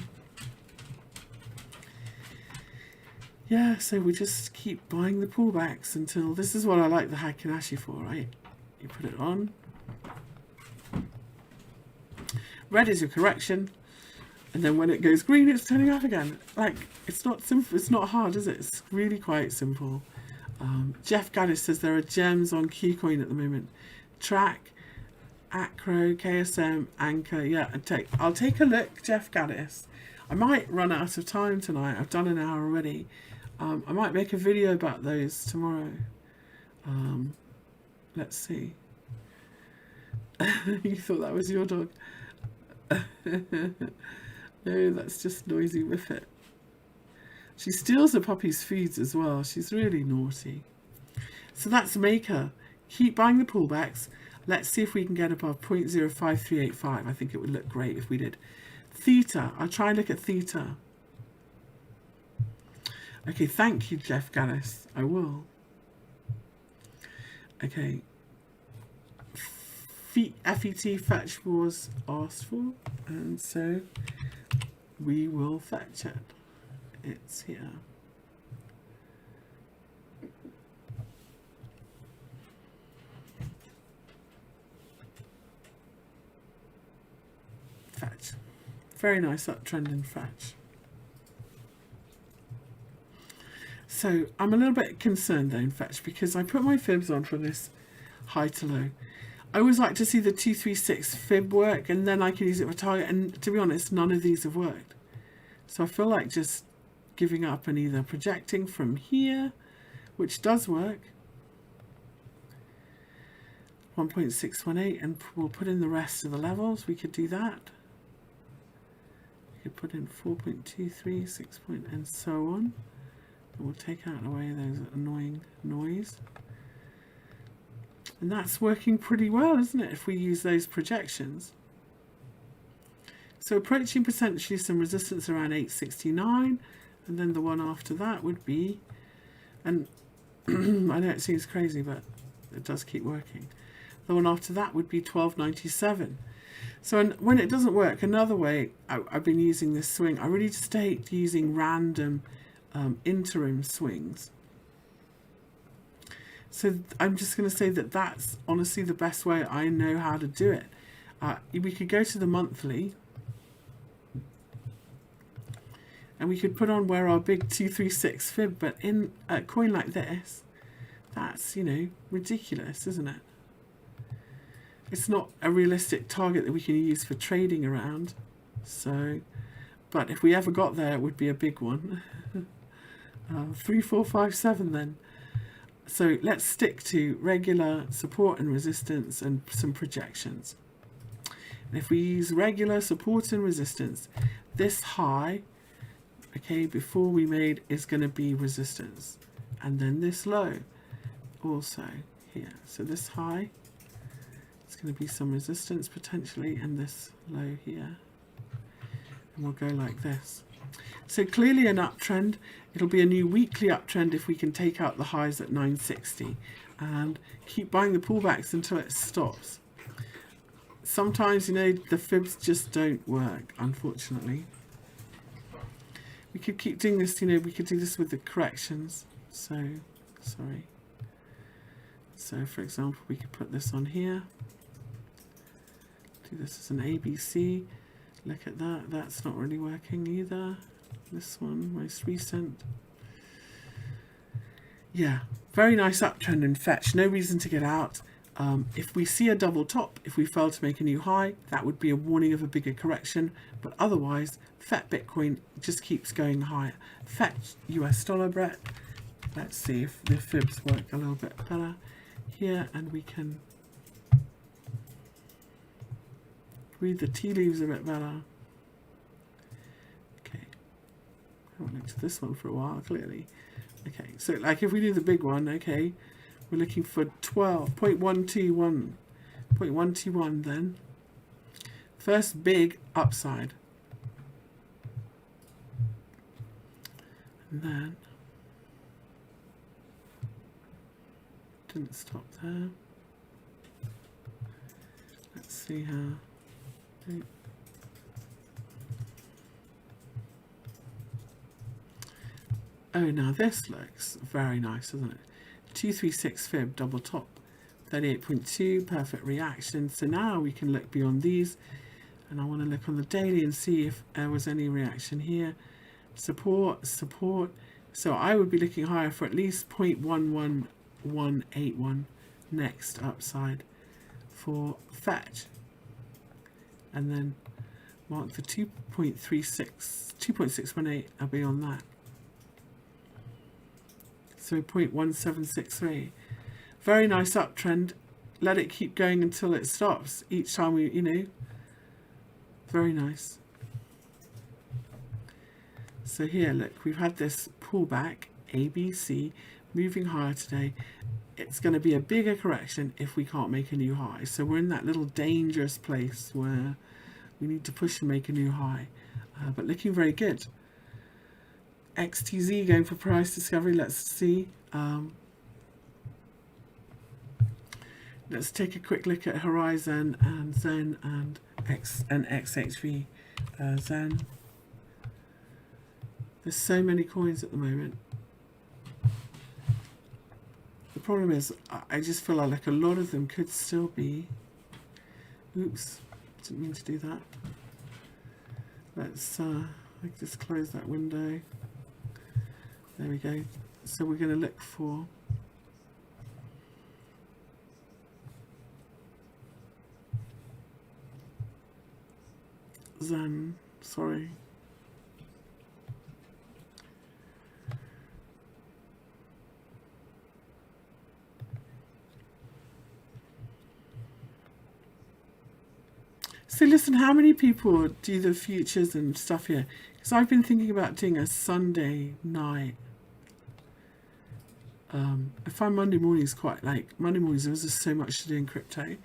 Yeah, so we just keep buying the pullbacks until, this is what I like the Heikin-Ashi for, right? You put it on. Red is your correction. And then when it goes green, it's turning up again. Like, it's not simple, it's not hard, is it? It's really quite simple. Jeff Gaddis says there are gems on KuCoin at the moment. Track, Acro, KSM, Anchor, yeah, and I'll take a look, Jeff Gaddis. I might run out of time tonight. I've done an hour already. I might make a video about those tomorrow. Let's see. You thought that was your dog? No, that's just Noisy Whiffet. She steals the puppy's foods as well. She's really naughty. So that's Maker. Keep buying the pullbacks. Let's see if we can get above 0.05385. I think it would look great if we did. Theta. I'll try and look at Theta. Okay, thank you, Jeff Gallis. I will. Okay. FET fetch was asked for, and so we will fetch it. It's here. Fetch. Very nice uptrend in fetch. So I'm a little bit concerned though in fetch because I put my fibs on from this high to low. I always like to see the 236 fib work and then I can use it for target, and to be honest, none of these have worked. So I feel like just giving up and either projecting from here, which does work, 1.618, and we'll put in the rest of the levels. We could do that. We could put in 4.23, 6 point, and so on. And we'll take out away those annoying noise. And that's working pretty well, isn't it, if we use those projections? So approaching potentially some resistance around 869, and then the one after that would be, and I know it seems crazy, but it does keep working. The one after that would be 1297. So when it doesn't work, another way I've been using this swing, I really just hate using random interim swings. So I'm just going to say that that's honestly the best way I know how to do it. We could go to the monthly and we could put on where our big 236 fib, but in a coin like this, that's, you know, ridiculous, isn't it? It's not a realistic target that we can use for trading around. So, but if we ever got there, it would be a big one. 3457 then. So let's stick to regular support and resistance and some projections. And if we use regular support and resistance, this high, okay, before we made is going to be resistance. And then this low also here. So this high, it's going to be some resistance potentially, and this low here. And we'll go like this. So clearly an uptrend. It'll be a new weekly uptrend if we can take out the highs at 960 and keep buying the pullbacks until it stops. Sometimes, you know, the fibs just don't work, unfortunately. We could keep doing this, you know, we could do this with the corrections. So, sorry. So, for example, we could put this on here. Do this as an ABC. Look at that. That's not really working either. This one, most recent. Yeah, very nice uptrend in fetch. No reason to get out. If we see a double top, if we fail to make a new high, that would be a warning of a bigger correction. But otherwise, FET Bitcoin just keeps going higher. FET US dollar, Brett. Let's see if the fibs work a little bit better here, and we can read the tea leaves a bit better. Okay, I haven't looked at this one for a while, clearly. Okay, so like if we do the big one, okay, we're looking for 12.121, 0.121 then. First big upside. And then Shouldn't stop there. Let's see how. Oh, now this looks very nice, doesn't it? 236 fib, double top, 38.2, perfect reaction. So now we can look beyond these, and I want to look on the daily and see if there was any reaction here. Support, support. So I would be looking higher for at least 0.11181 next upside for fetch. And then mark the 2.618 are beyond that. So 0.1763. Very nice uptrend. Let it keep going until it stops. Each time we, you know, very nice. So here, look, we've had this pullback, ABC, moving higher today. It's going to be a bigger correction if we can't make a new high. So we're in that little dangerous place where we need to push and make a new high. But looking very good. XTZ going for price discovery. Let's see. Let's take a quick look at Horizon and Zen and XHV Zen. There's so many coins at the moment. The problem is I just feel like a lot of them could still be. Oops, didn't mean to do that. Let's just close that window. There we go. So we're going to look for Zen, sorry. So listen, how many people do the futures and stuff here? Because I've been thinking about doing a Sunday night. I find Monday mornings quite Monday mornings there's just so much to do in crypto.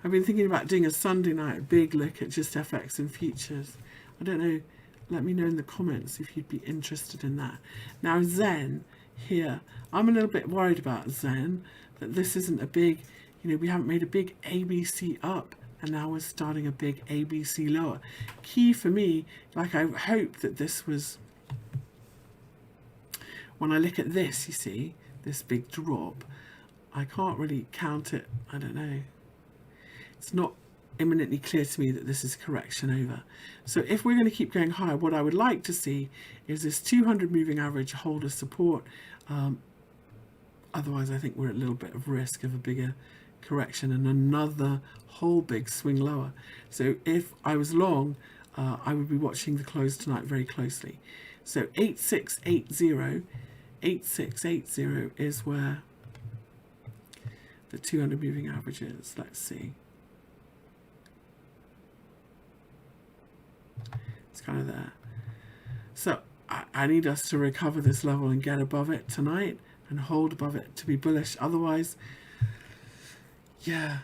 I've been thinking about doing a Sunday night big look at just FX and futures. I don't know, let me know in the comments if you'd be interested in that. Now Zen here, I'm a little bit worried about Zen, that this isn't a big, you know, we haven't made a big ABC up and now we're starting a big ABC lower. Key for me, like I hope that this was, when I look at this, you see, this big drop, I can't really count it, I don't know. It's not imminently clear to me that this is correction over. So if we're going to keep going higher, what I would like to see is this 200 moving average hold as support. Otherwise, I think we're at a little bit of risk of a bigger correction and another whole big swing lower. So if I was long, I would be watching the close tonight very closely. So 8680 is where the 200 moving average is. Let's see. It's kind of there. So I need us to recover this level and get above it tonight and hold above it to be bullish. Otherwise, yeah.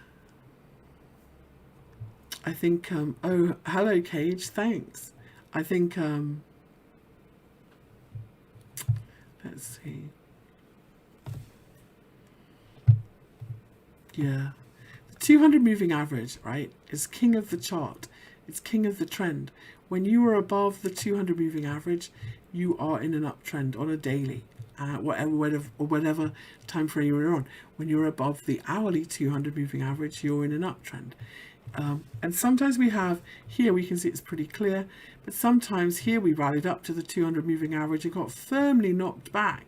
I think, oh, hello, Cage, thanks. I think, let's see. Yeah. The 200 moving average, right, is king of the chart. It's king of the trend. When you are above the 200 moving average, you are in an uptrend on a daily, whatever time frame you're on. When you're above the hourly 200 moving average, you're in an uptrend. And sometimes we have, here we can see it's pretty clear, but sometimes here we rallied up to the 200 moving average and got firmly knocked back.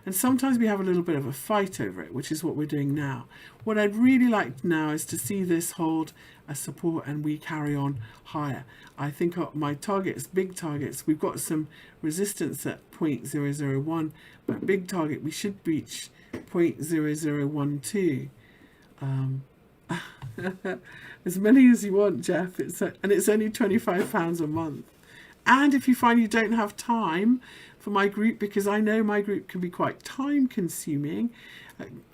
And sometimes we have a little bit of a fight over it, which is what we're doing now. What I'd really like now is to see this hold as support and we carry on higher. I think my targets, big targets, we've got some resistance at 0.0001, but big target, we should reach 0.0012. As many as you want, Jeff. And it's only £25 a month. And if you find you don't have time for my group, because I know my group can be quite time consuming,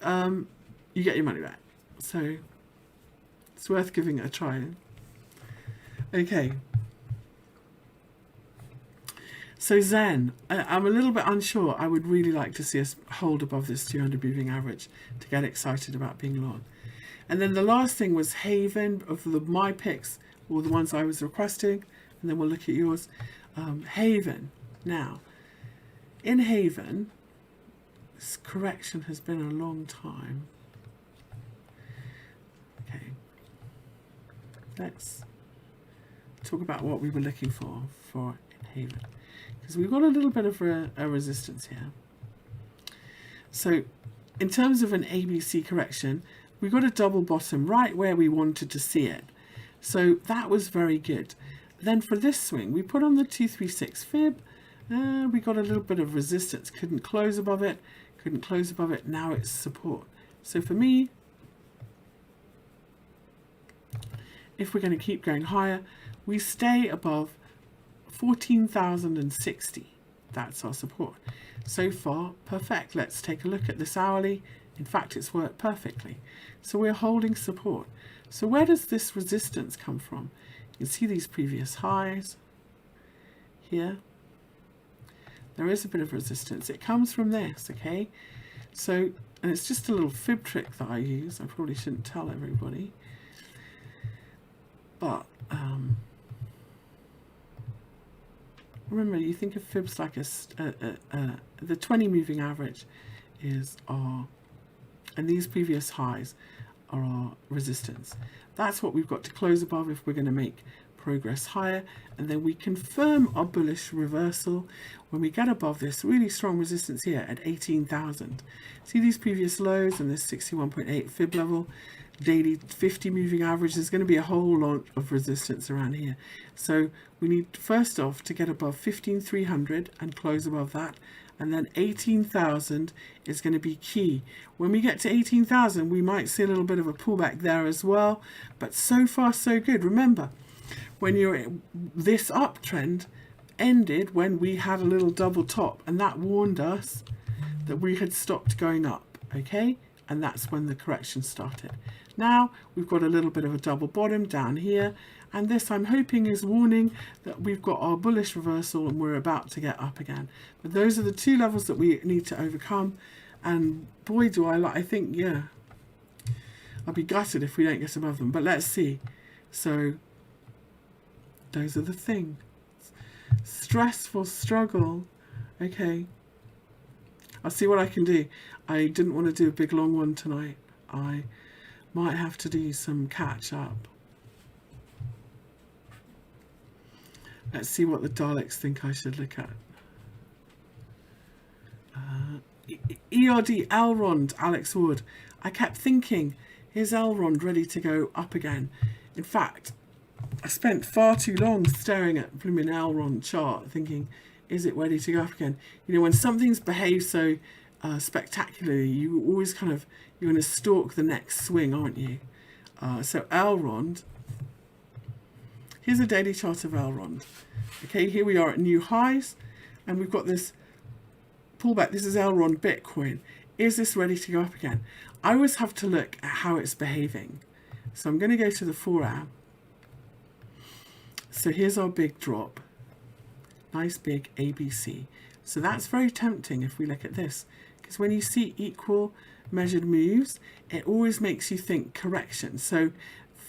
you get your money back. So it's worth giving it a try. Okay. So Zen, I'm a little bit unsure. I would really like to see us hold above this 200 moving average to get excited about being long. And then the last thing was Haven, of my picks, or the ones I was requesting, and then we'll look at yours. Haven. Now, in Haven, this correction has been a long time. Okay. Let's talk about what we were looking for in Haven. Because we've got a little bit of a resistance here. So in terms of an ABC correction, we got a double bottom right where we wanted to see it. So that was very good. Then for this swing, we put on the 236 fib. We got a little bit of resistance. Couldn't close above it. Couldn't close above it. Now it's support. So for me, if we're going to keep going higher, we stay above 14,060. That's our support. So far, perfect. Let's take a look at this hourly. In fact, it's worked perfectly. So we're holding support. So where does this resistance come from? You can see these previous highs here. There is a bit of resistance. It comes from this, okay? So, and it's just a little fib trick that I use. I probably shouldn't tell everybody. But remember, you think of fibs like the 20 moving average is our, and these previous highs are our resistance. That's what we've got to close above if we're going to make progress higher, and then we confirm our bullish reversal when we get above this really strong resistance here at 18,000. See these previous lows and this 61.8 fib level, daily 50 moving average. There's going to be a whole lot of resistance around here. So we need first off to get above 15,300 and close above that, and then 18,000 is going to be key. When we get to 18,000, we might see a little bit of a pullback there as well, but so far so good. Remember, when this uptrend ended when we had a little double top, and that warned us that we had stopped going up, okay? And that's when the correction started. Now we've got a little bit of a double bottom down here, and this I'm hoping is warning that we've got our bullish reversal and we're about to get up again. But those are the two levels that we need to overcome, and boy do I think, yeah, I'll be gutted if we don't get above them, but let's see. So those are the things. Stressful struggle. Okay, I'll see what I can do. I didn't want to do a big long one tonight. I might have to do some catch up. Let's see what the Daleks think I should look at. ERD, Elrond, Alex Wood. I kept thinking, is Elrond ready to go up again? In fact, I spent far too long staring at blooming Elrond chart thinking, is it ready to go up again? You know, when something's behaved so spectacularly, you always kind of, you're going to stalk the next swing, aren't you? So Elrond, here's a daily chart of Elrond. Okay, here we are at new highs, and we've got this pullback. This is Elrond Bitcoin. Is this ready to go up again? I always have to look at how it's behaving. So I'm going to go to the 4 hour. So here's our big drop. Nice big ABC. So that's very tempting if we look at this, because when you see equal measured moves, it always makes you think correction. So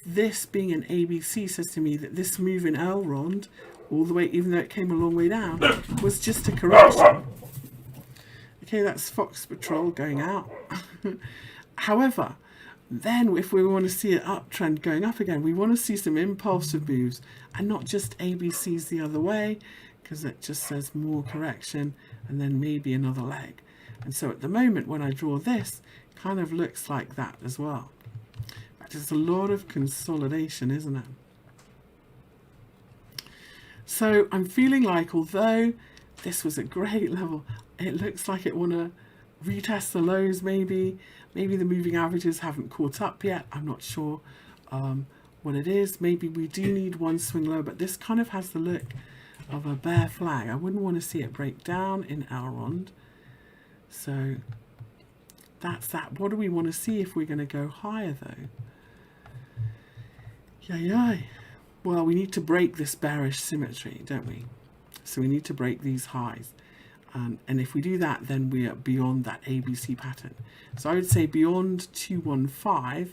this being an ABC says to me that this move in Elrond, all the way, even though it came a long way down, was just a correction. Okay, that's Fox Patrol going out. However, then if we want to see an uptrend going up again, we want to see some impulsive moves and not just ABCs the other way, because it just says more correction and then maybe another leg. And so at the moment when I draw this, it kind of looks like that as well. But there's a lot of consolidation, isn't it? So I'm feeling like, although this was a great level, it looks like it want to retest the lows maybe. Maybe the moving averages haven't caught up yet. I'm not sure what it is. Maybe we do need one swing low, but this kind of has the look of a bear flag. I wouldn't want to see it break down in Elrond. So that's that. What do we want to see if we're going to go higher though? Yay. Well, we need to break this bearish symmetry, don't we? So we need to break these highs. And if we do that, then we are beyond that ABC pattern. So I would say beyond 215,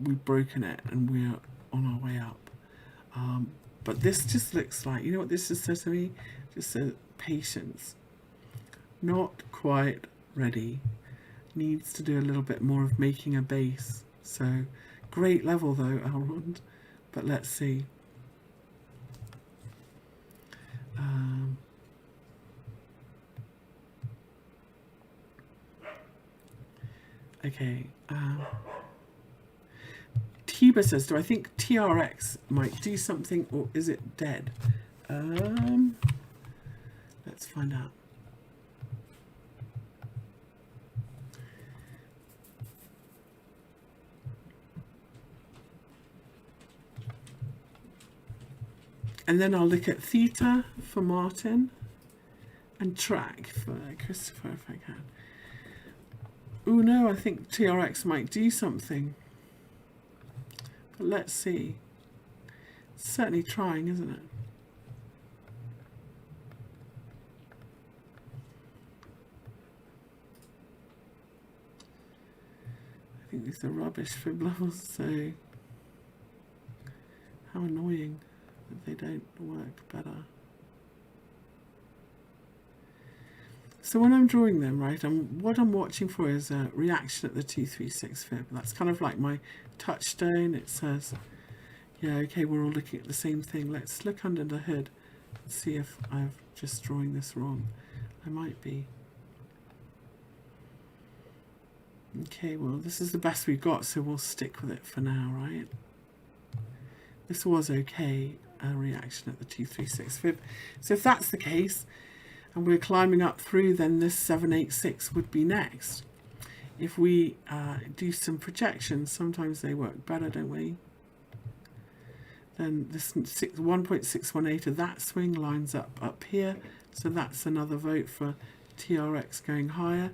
we've broken it and we're on our way up. But this just looks like, you know what this just says to me? Just says patience. Not quite ready. Needs to do a little bit more of making a base. So great level though, Elrond. But let's see. Okay. Tiba says, do I think TRX might do something or is it dead? Let's find out. And then I'll look at theta for Martin and track for Christopher if I can. Oh no, I think TRX might do something. But let's see. It's certainly trying, isn't it? I think these are rubbish fib levels, so how annoying that they don't work better. So when I'm drawing them, right, what I'm watching for is a reaction at the 236 fib. That's kind of like my touchstone. It says, yeah, okay, we're all looking at the same thing. Let's look under the hood and see if I'm just drawing this wrong. I might be. Okay, well, this is the best we've got, so we'll stick with it for now, right? This was okay, a reaction at the 236 fib. So if that's the case, and we're climbing up through, then this 786 would be next. If we do some projections, sometimes they work better, don't we? Then this 1.618 of that swing lines up here, so that's another vote for TRX going higher.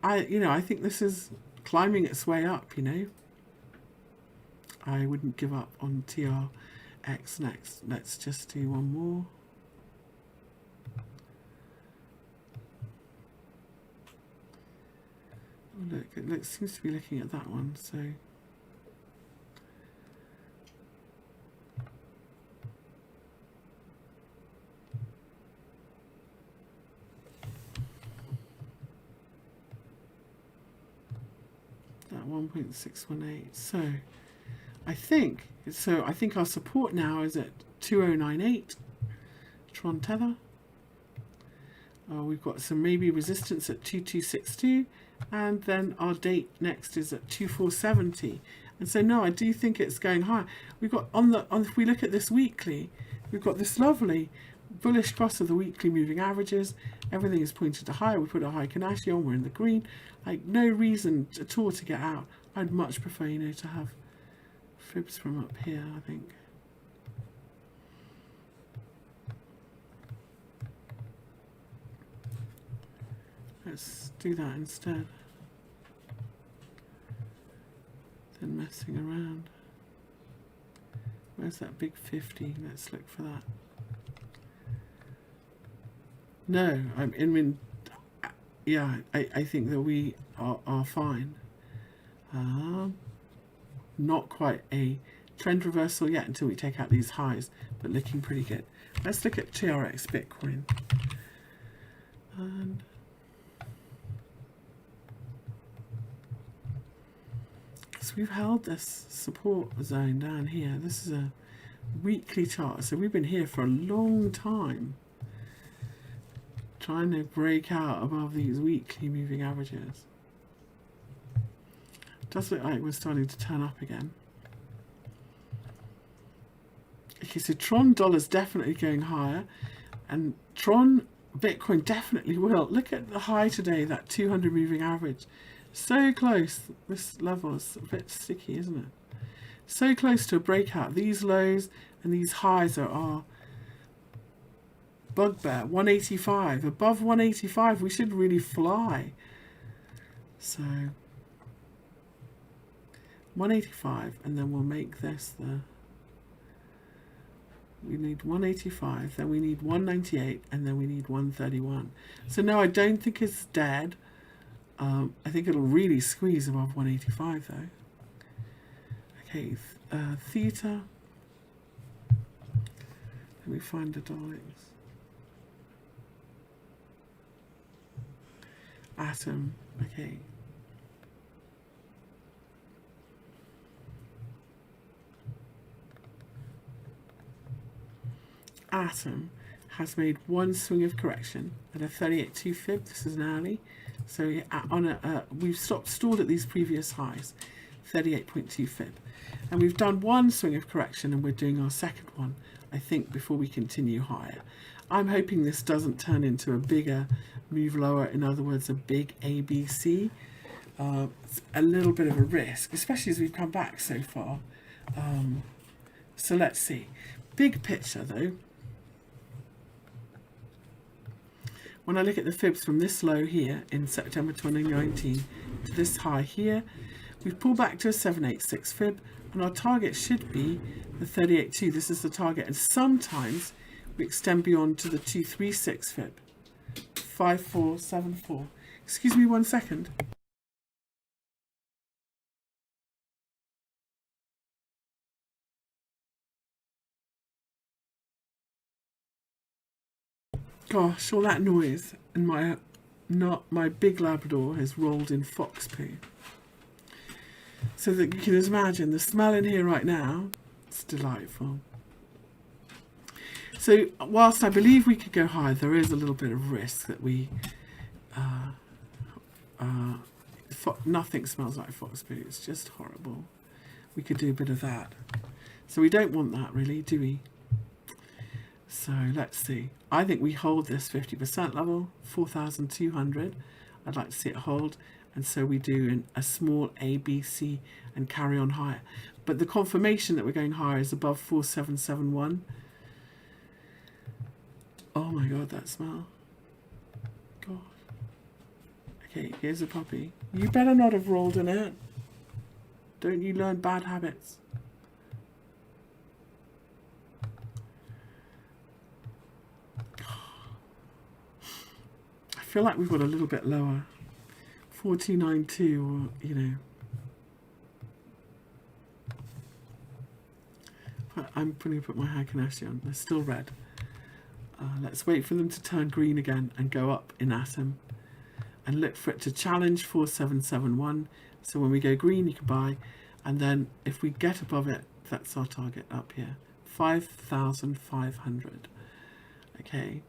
I think this is climbing its way up, you know. I wouldn't give up on TRX next. Let's just do one more. Look, it seems to be looking at that one, so that 1.618. So I think our support now is at 2098 Tron tether. We've got some maybe resistance at 2262. And then our date next is at 2470, and so no, I do think it's going higher. We've got if we look at this weekly, we've got this lovely bullish cross of the weekly moving averages. Everything is pointed to higher. We put a high Kanashi on, we're in the green. Like no reason at all to get out. I'd much prefer, you know, to have fibs from up here, I think. Let's do that instead than messing around. Where's that big 50? Let's look for that. No, I mean, yeah, I think that we are fine. Not quite a trend reversal yet until we take out these highs, but looking pretty good. Let's look at TRX Bitcoin. And so we've held this support zone down here. This is a weekly chart, so we've been here for a long time trying to break out above these weekly moving averages. It does look like we're starting to turn up again. Okay, so Tron dollar's definitely going higher, and Tron Bitcoin definitely will. Look at the high today, that 200 moving average. So close. This level is a bit sticky, isn't it? So close to a breakout. These lows and these highs are our bugbear. 185. Above 185, we should really fly. So 185, and then we'll make this the We need 185, then we need 198, and then we need 131. So no, I don't think it's dead. I think it'll really squeeze above 185 though. Okay, theta. Let me find the darlings. Atom, okay. Atom has made one swing of correction at a 38.2 fib. This is an hourly. So we've stalled at these previous highs, 38.2 fib. And we've done one swing of correction and we're doing our second one, I think, before we continue higher. I'm hoping this doesn't turn into a bigger move lower, in other words, a big ABC. It's a little bit of a risk, especially as we've come back so far. So let's see. Big picture though. When I look at the fibs from this low here in September 2019 to this high here, we've pulled back to a 786 fib, and our target should be the 38.2. This is the target, and sometimes we extend beyond to the 236 fib. 5474. Excuse me 1 second. Gosh, all that noise, and my big Labrador has rolled in fox poo. So that you can imagine the smell in here right now. It's delightful. So whilst I believe we could go higher, there is a little bit of risk that we nothing smells like fox poo. It's just horrible. We could do a bit of that. So we don't want that really, do we? So let's see. I think we hold this 50% level, 4,200. I'd like to see it hold. And so we do a small ABC and carry on higher. But the confirmation that we're going higher is above 4771. Oh my God, that smell. God. Okay, here's a puppy. You better not have rolled in it. Don't you learn bad habits. I feel like we've got a little bit lower. 4292, or you know. I'm going to put my Hakanashi on. They're still red. Let's wait for them to turn green again and go up in atom. And look for it to challenge 4771. So when we go green, you can buy. And then if we get above it, that's our target up here. 5,500. Okay.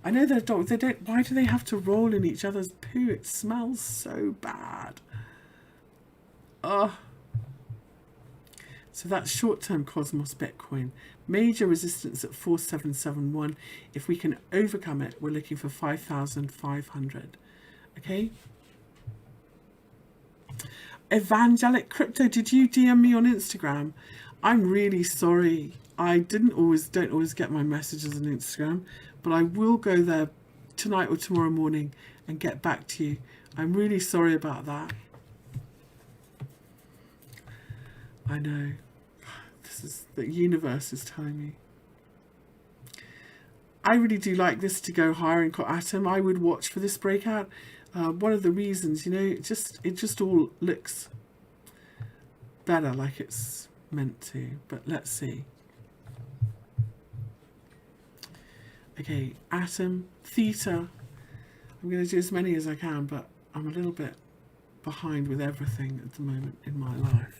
I know they're dogs. They don't. Why do they have to roll in each other's poo? It smells so bad. Ugh. So that's short-term Cosmos Bitcoin. Major resistance at 4771. If we can overcome it, we're looking for 5,500. Okay. Evangelic Crypto, did you DM me on Instagram? I'm really sorry. I don't always get my messages on Instagram, but I will go there tonight or tomorrow morning and get back to you. I'm really sorry about that. I know. This is the universe is telling me. I really do like this to go higher in Atom. I would watch for this breakout. One of the reasons, you know, it just all looks better, like it's meant to. But let's see. Okay, Atom, Theta. I'm going to do as many as I can, but I'm a little bit behind with everything at the moment in my life.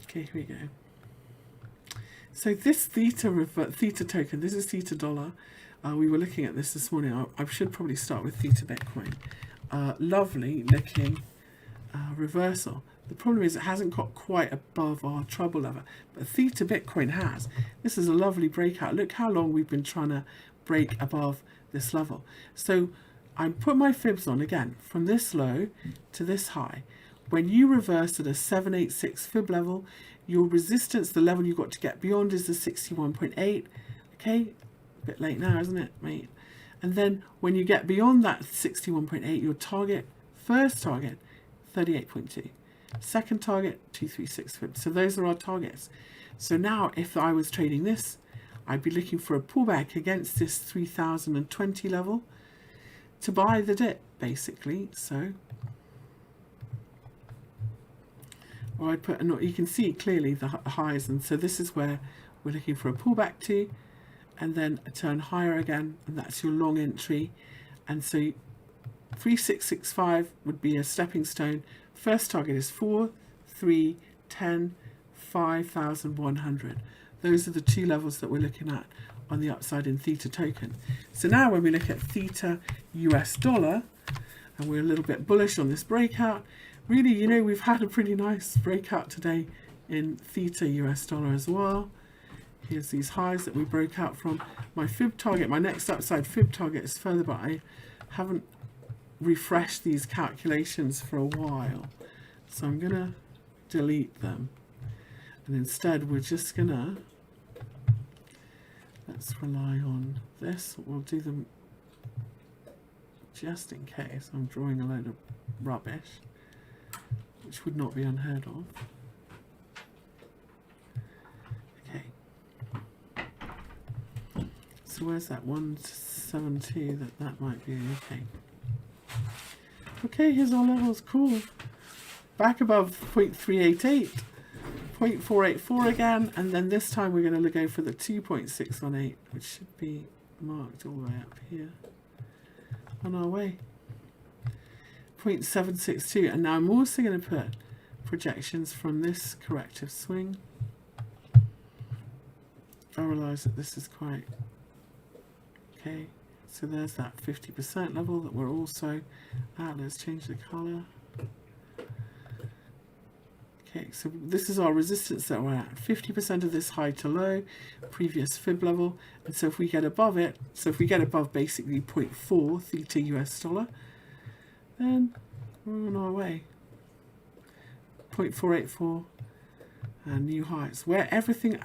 Okay, here we go. So this Theta token, this is Theta dollar. We were looking at this morning. I should probably start with Theta Bitcoin. Lovely looking reversal. The problem is it hasn't got quite above our trouble level, but Theta Bitcoin has. This is a lovely breakout. Look how long we've been trying to break above this level. So I put my fibs on again from this low to this high. When you reverse at a 786 fib level, your resistance, the level you've got to get beyond, is the 61.8. Okay, a bit late now, isn't it, mate? And then when you get beyond that 61.8, your target, first target, 38.2. Second target, 236 fibs. So those are our targets. So now if I was trading this, I'd be looking for a pullback against this 3020 level to buy the dip, basically. So, or I'd put, you can see clearly the highs, and so this is where we're looking for a pullback to, and then a turn higher again, and that's your long entry. And so 3665 would be a stepping stone. First target is 4, 3, 10, 5,100. Those are the two levels that we're looking at on the upside in theta token. So now when we look at theta US dollar, and we're a little bit bullish on this breakout, really, you know, we've had a pretty nice breakout today in theta US dollar as well. Here's these highs that we broke out from. My fib target, my next upside fib target is further, but I haven't refreshed these calculations for a while. So I'm going to delete them. And instead, we're just going to, let's rely on this. We'll do them just in case. I'm drawing a load of rubbish, which would not be unheard of. So where's that 172? That might be okay. Okay, here's our levels. Cool. Back above 0.388, 0.484 again, and then this time we're going to go for the 2.618, which should be marked all the way up here on our way. 0.762, and now I'm also going to put projections from this corrective swing. I realise that this is quite okay, so there's that 50% level that we're also at. Let's change the color. Okay, so this is our resistance that we're at. 50% of this high to low, previous fib level. And so if we get above it, so if we get above basically 0.4 theta US dollar, then we're on our way. 0.484 and new highs, where everything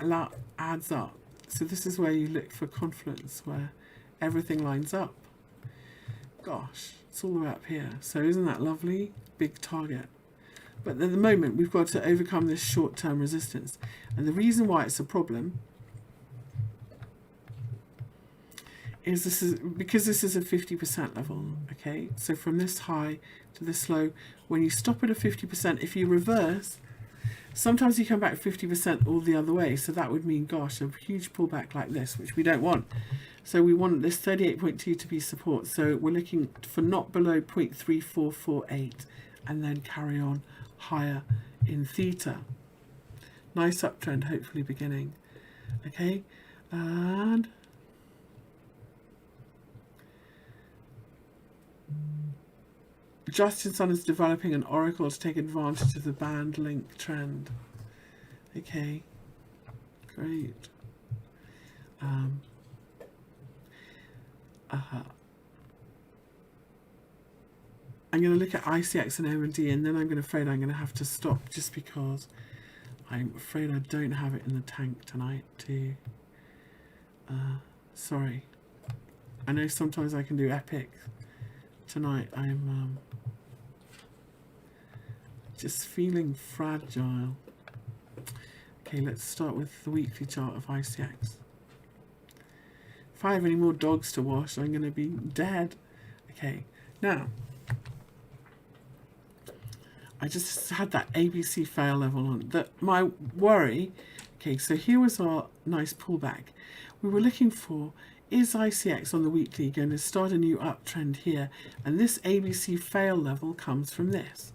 adds up. So this is where you look for confluence, where everything lines up. Gosh, it's all the way up here. So isn't that lovely? Big target. But at the moment, we've got to overcome this short-term resistance. And the reason why it's a problem is because this is a 50% level, okay? So from this high to this low, when you stop at a 50%, if you reverse, sometimes you come back 50% all the other way. So that would mean, gosh, a huge pullback like this, which we don't want. So we want this 38.2 to be support. So we're looking for not below 0.3448 and then carry on higher in theta. Nice uptrend, hopefully beginning. Okay, and Justin Sun is developing an oracle to take advantage of the band link trend. Okay, great. I'm going to look at ICX and OMD, and then I'm afraid I'm going to have to stop just because I'm afraid I don't have it in the tank tonight to... sorry. I know sometimes I can do epic. Tonight I'm just feeling fragile. Okay, let's start with the weekly chart of ICX. If I have any more dogs to wash, I'm going to be dead. Okay, now... I just had that ABC fail level on. My worry, okay, so here was our nice pullback. We were looking for, is ICX on the weekly going to start a new uptrend here? And this ABC fail level comes from this.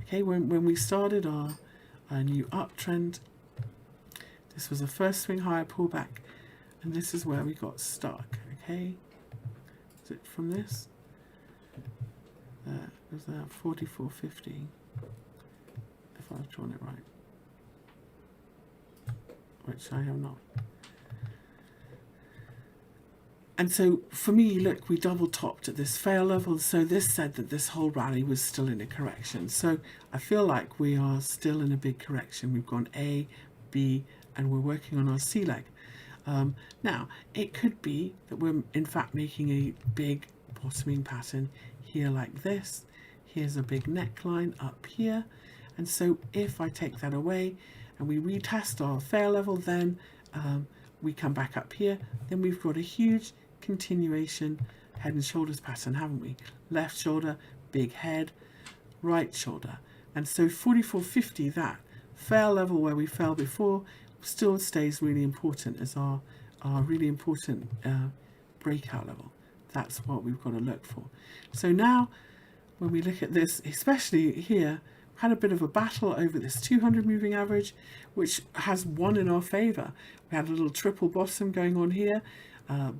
Okay, when we started our new uptrend, this was a first swing higher pullback, and this is where we got stuck. Okay, is it from this? It was 44.50. If I've drawn it right, which I have not. And so for me, look, we double topped at this fail level. So this said that this whole rally was still in a correction. So I feel like we are still in a big correction. We've gone A, B, and we're working on our C leg. Now, it could be that we're in fact making a big bottoming pattern here like this. Here's a big neckline up here. And so if I take that away and we retest our fail level, then we come back up here, then we've got a huge continuation head and shoulders pattern, haven't we? Left shoulder, big head, right shoulder. And so 44.50, that fail level where we fell before, still stays really important as our really important breakout level. That's what we've got to look for. So now when we look at this, especially here, we've had a bit of a battle over this 200 moving average, which has won in our favor. We had a little triple bottom going on here,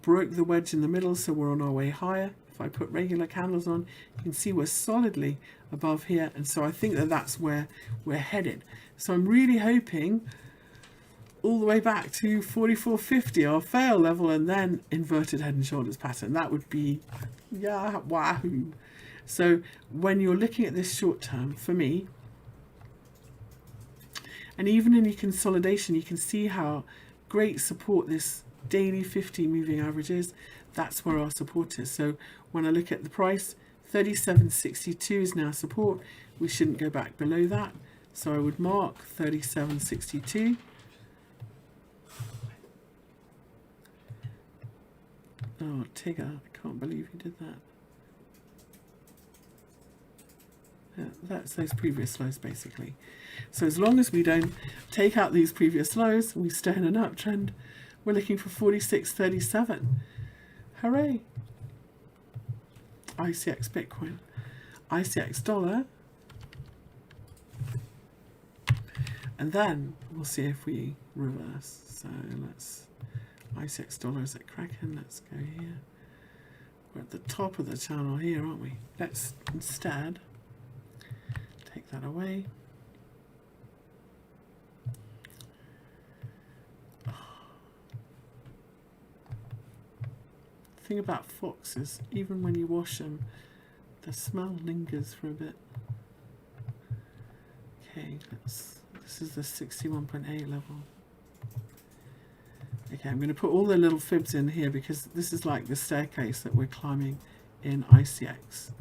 broke the wedge in the middle, so we're on our way higher. If I put regular candles on, you can see we're solidly above here, and so I think that that's where we're headed. So I'm really hoping all the way back to 44.50, our fail level, and then inverted head and shoulders pattern. That would be, yeah, wahoo. So when you're looking at this short term, for me, and even in your consolidation, you can see how great support this daily 50 moving average is. That's where our support is. So when I look at the price, 37.62 is now support. We shouldn't go back below that. So I would mark 37.62. Oh, Tigger, I can't believe you did that. Yeah, that's those previous lows basically. So as long as we don't take out these previous lows, we stay in an uptrend, we're looking for 46.37. Hooray! ICX Bitcoin. ICX dollar. And then we'll see if we reverse. So let's, ICX dollar is at Kraken. Let's go here. We're at the top of the channel here, aren't we? Let's instead take that away. The thing about foxes, even when you wash them, the smell lingers for a bit. Okay, this is the 61.8 level. Okay, I'm going to put all the little fibs in here because this is like the staircase that we're climbing in ICX.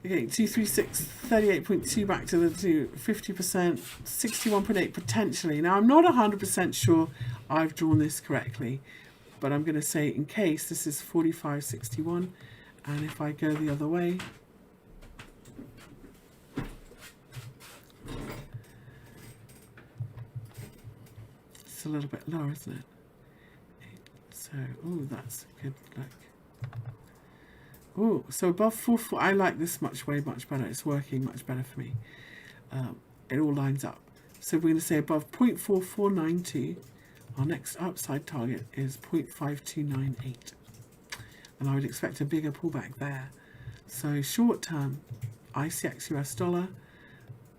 Okay, 236, 38.2 back to the 50%, 61.8 potentially. Now, I'm not 100% sure I've drawn this correctly, but I'm going to say in case this is 45.61, and if I go the other way, it's a little bit lower, isn't it? So, oh, that's a good look. Oh, so above 4, I like this way much better. It's working much better for me. It all lines up. So we're going to say above 0.4492. Our next upside target is 0.5298. And I would expect a bigger pullback there. So short term, ICX US dollar,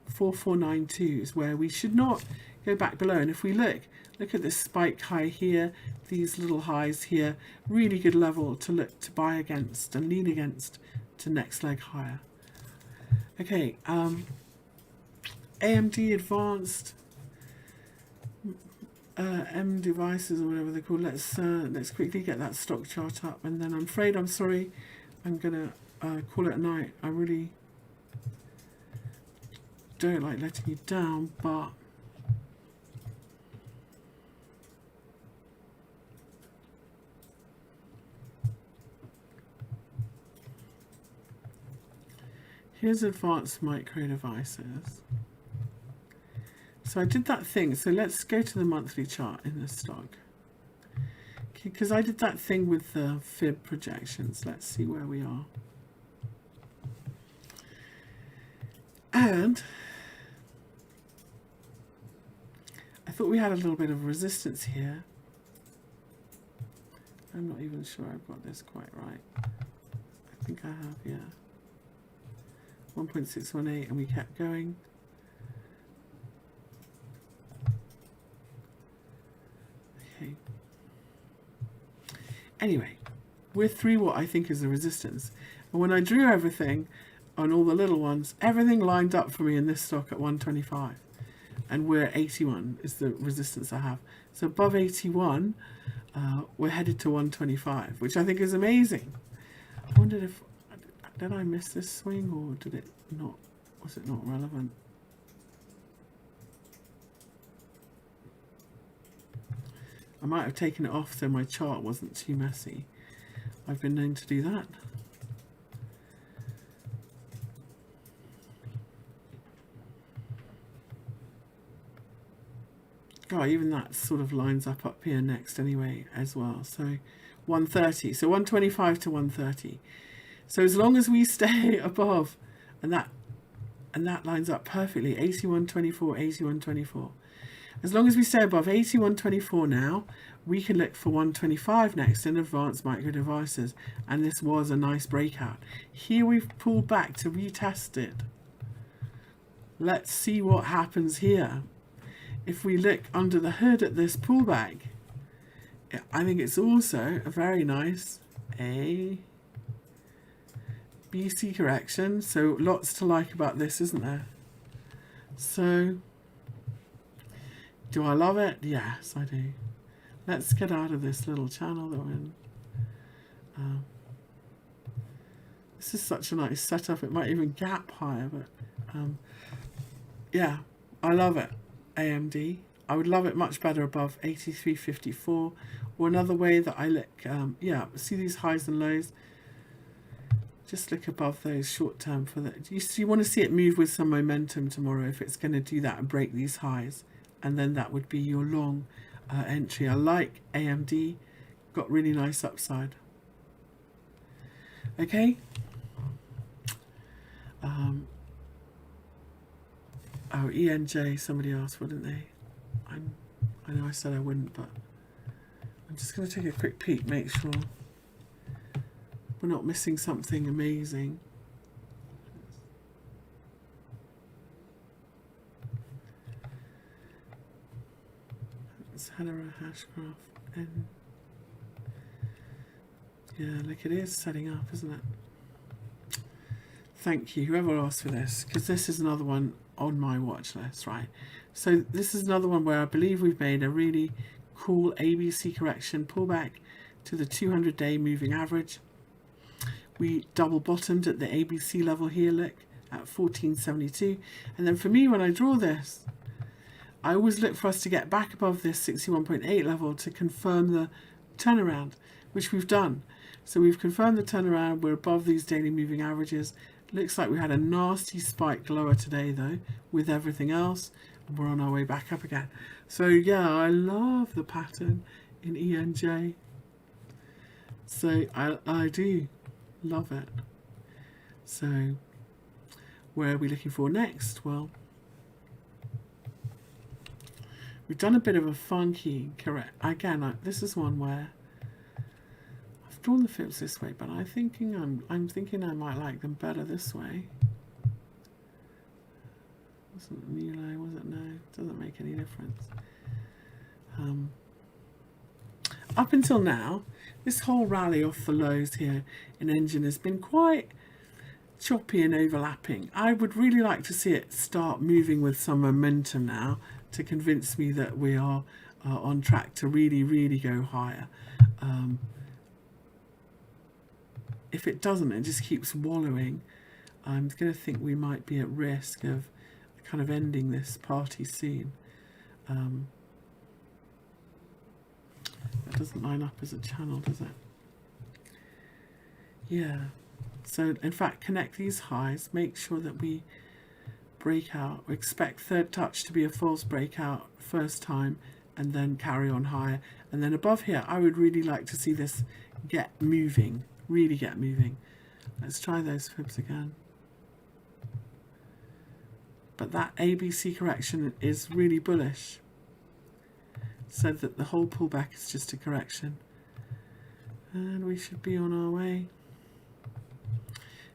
4492 is where we should not go back below. And if we look at this spike high here, these little highs here, really good level to look to buy against and lean against to next leg higher. Okay, AMD Advanced M devices or whatever they're called. Let's quickly get that stock chart up, and then I'm sorry, I'm gonna call it a night. I really don't like letting you down, but here's Advanced Micro Devices. So I did that thing. So let's go to the monthly chart in the stock. Okay, because I did that thing with the fib projections. Let's see where we are. And I thought we had a little bit of resistance here. I'm not even sure I've got this quite right. I think I have, yeah. 1.618, and we kept going. Okay. Anyway, we're through what I think is the resistance. And when I drew everything on all the little ones, everything lined up for me in this stock at 125. And we're at 81 is the resistance I have. So above 81, we're headed to 125, which I think is amazing. I wondered if, did I miss this swing or did it not, was it not relevant? I might have taken it off so my chart wasn't too messy. I've been known to do that. Oh, even that sort of lines up here next anyway as well. So 130, so 125 to 130. So as long as we stay above, and that lines up perfectly, 81.24, 81.24. As long as we stay above 81.24 now, we can look for 125 next in advanced micro devices. And this was a nice breakout. Here we've pulled back to retest it. Let's see what happens here. If we look under the hood at this pullback, I think it's also a very nice A, B, C correction. So lots to like about this, isn't there? So, do I love it? Yes, I do. Let's get out of this little channel that we're in. This is such a nice setup. It might even gap higher, but yeah, I love it. AMD. I would love it much better above 83.54, or another way that I look, yeah, see these highs and lows, just look above those short term for that. You want to see it move with some momentum tomorrow if it's going to do that and break these highs, and then that would be your long entry. I like AMD, got really nice upside. Okay. Oh, ENJ, somebody asked, wouldn't they? I know I said I wouldn't, but I'm just going to take a quick peek, make sure we're not missing something amazing. It's Helera Hashgraph, and yeah, look, it is setting up, isn't it? Thank you, whoever asked for this, because this is another one on my watch list, right? So this is another one where I believe we've made a really cool ABC correction pullback to the 200-day moving average. We double bottomed at the ABC level here, look, at 1472. And then for me, when I draw this, I always look for us to get back above this 61.8 level to confirm the turnaround, which we've done. So we've confirmed the turnaround, we're above these daily moving averages. Looks like we had a nasty spike lower today though, with everything else. We're on our way back up again. So yeah, I love the pattern in ENJ. So I do love it. So where are we looking for next? Well, we've done a bit of a funky correct. Again, this is one where I've drawn the fibs this way, but I'm thinking I might like them better this way. Wasn't new low, was it? No, doesn't make any difference. Up until now, this whole rally off the lows here in Engine has been quite choppy and overlapping. I would really like to see it start moving with some momentum now to convince me that we are on track to really go higher. If it doesn't, it just keeps wallowing, I'm going to think we might be at risk of kind of ending this party soon. That doesn't line up as a channel, does it? Yeah. So in fact, connect these highs, make sure that we break out. We expect third touch to be a false breakout first time and then carry on higher. And then above here, I would really like to see this get moving, really get moving. Let's try those fibs again. But that ABC correction is really bullish. Said that the whole pullback is just a correction. And we should be on our way.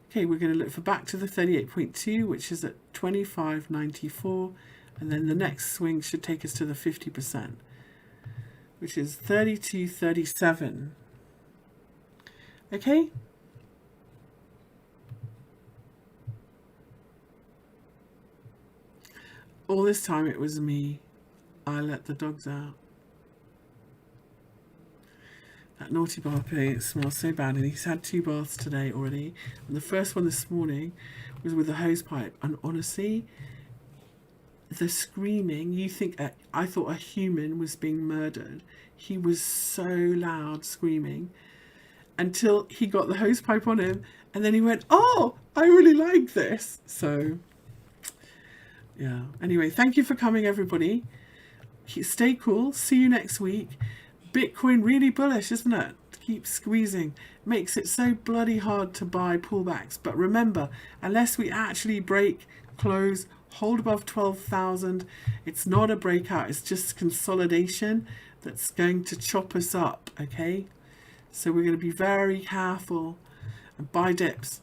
Okay, we're going to look for back to the 38.2, which is at 25.94. And then the next swing should take us to the 50%, which is 32.37. Okay? All this time it was me. I let the dogs out. That naughty bar play smells so bad, and he's had 2 baths today already. And the first one this morning was with a hose pipe, and honestly, the screaming, I thought a human was being murdered. He was so loud screaming until he got the hose pipe on him, and then he went, oh, I really like this. So yeah, anyway, thank you for coming, everybody. Stay cool. See you next week. Bitcoin really bullish, isn't it? Keep squeezing. Makes it so bloody hard to buy pullbacks. But remember, unless we actually break, close, hold above 12,000, it's not a breakout. It's just consolidation that's going to chop us up, okay? So we're going to be very careful and buy dips.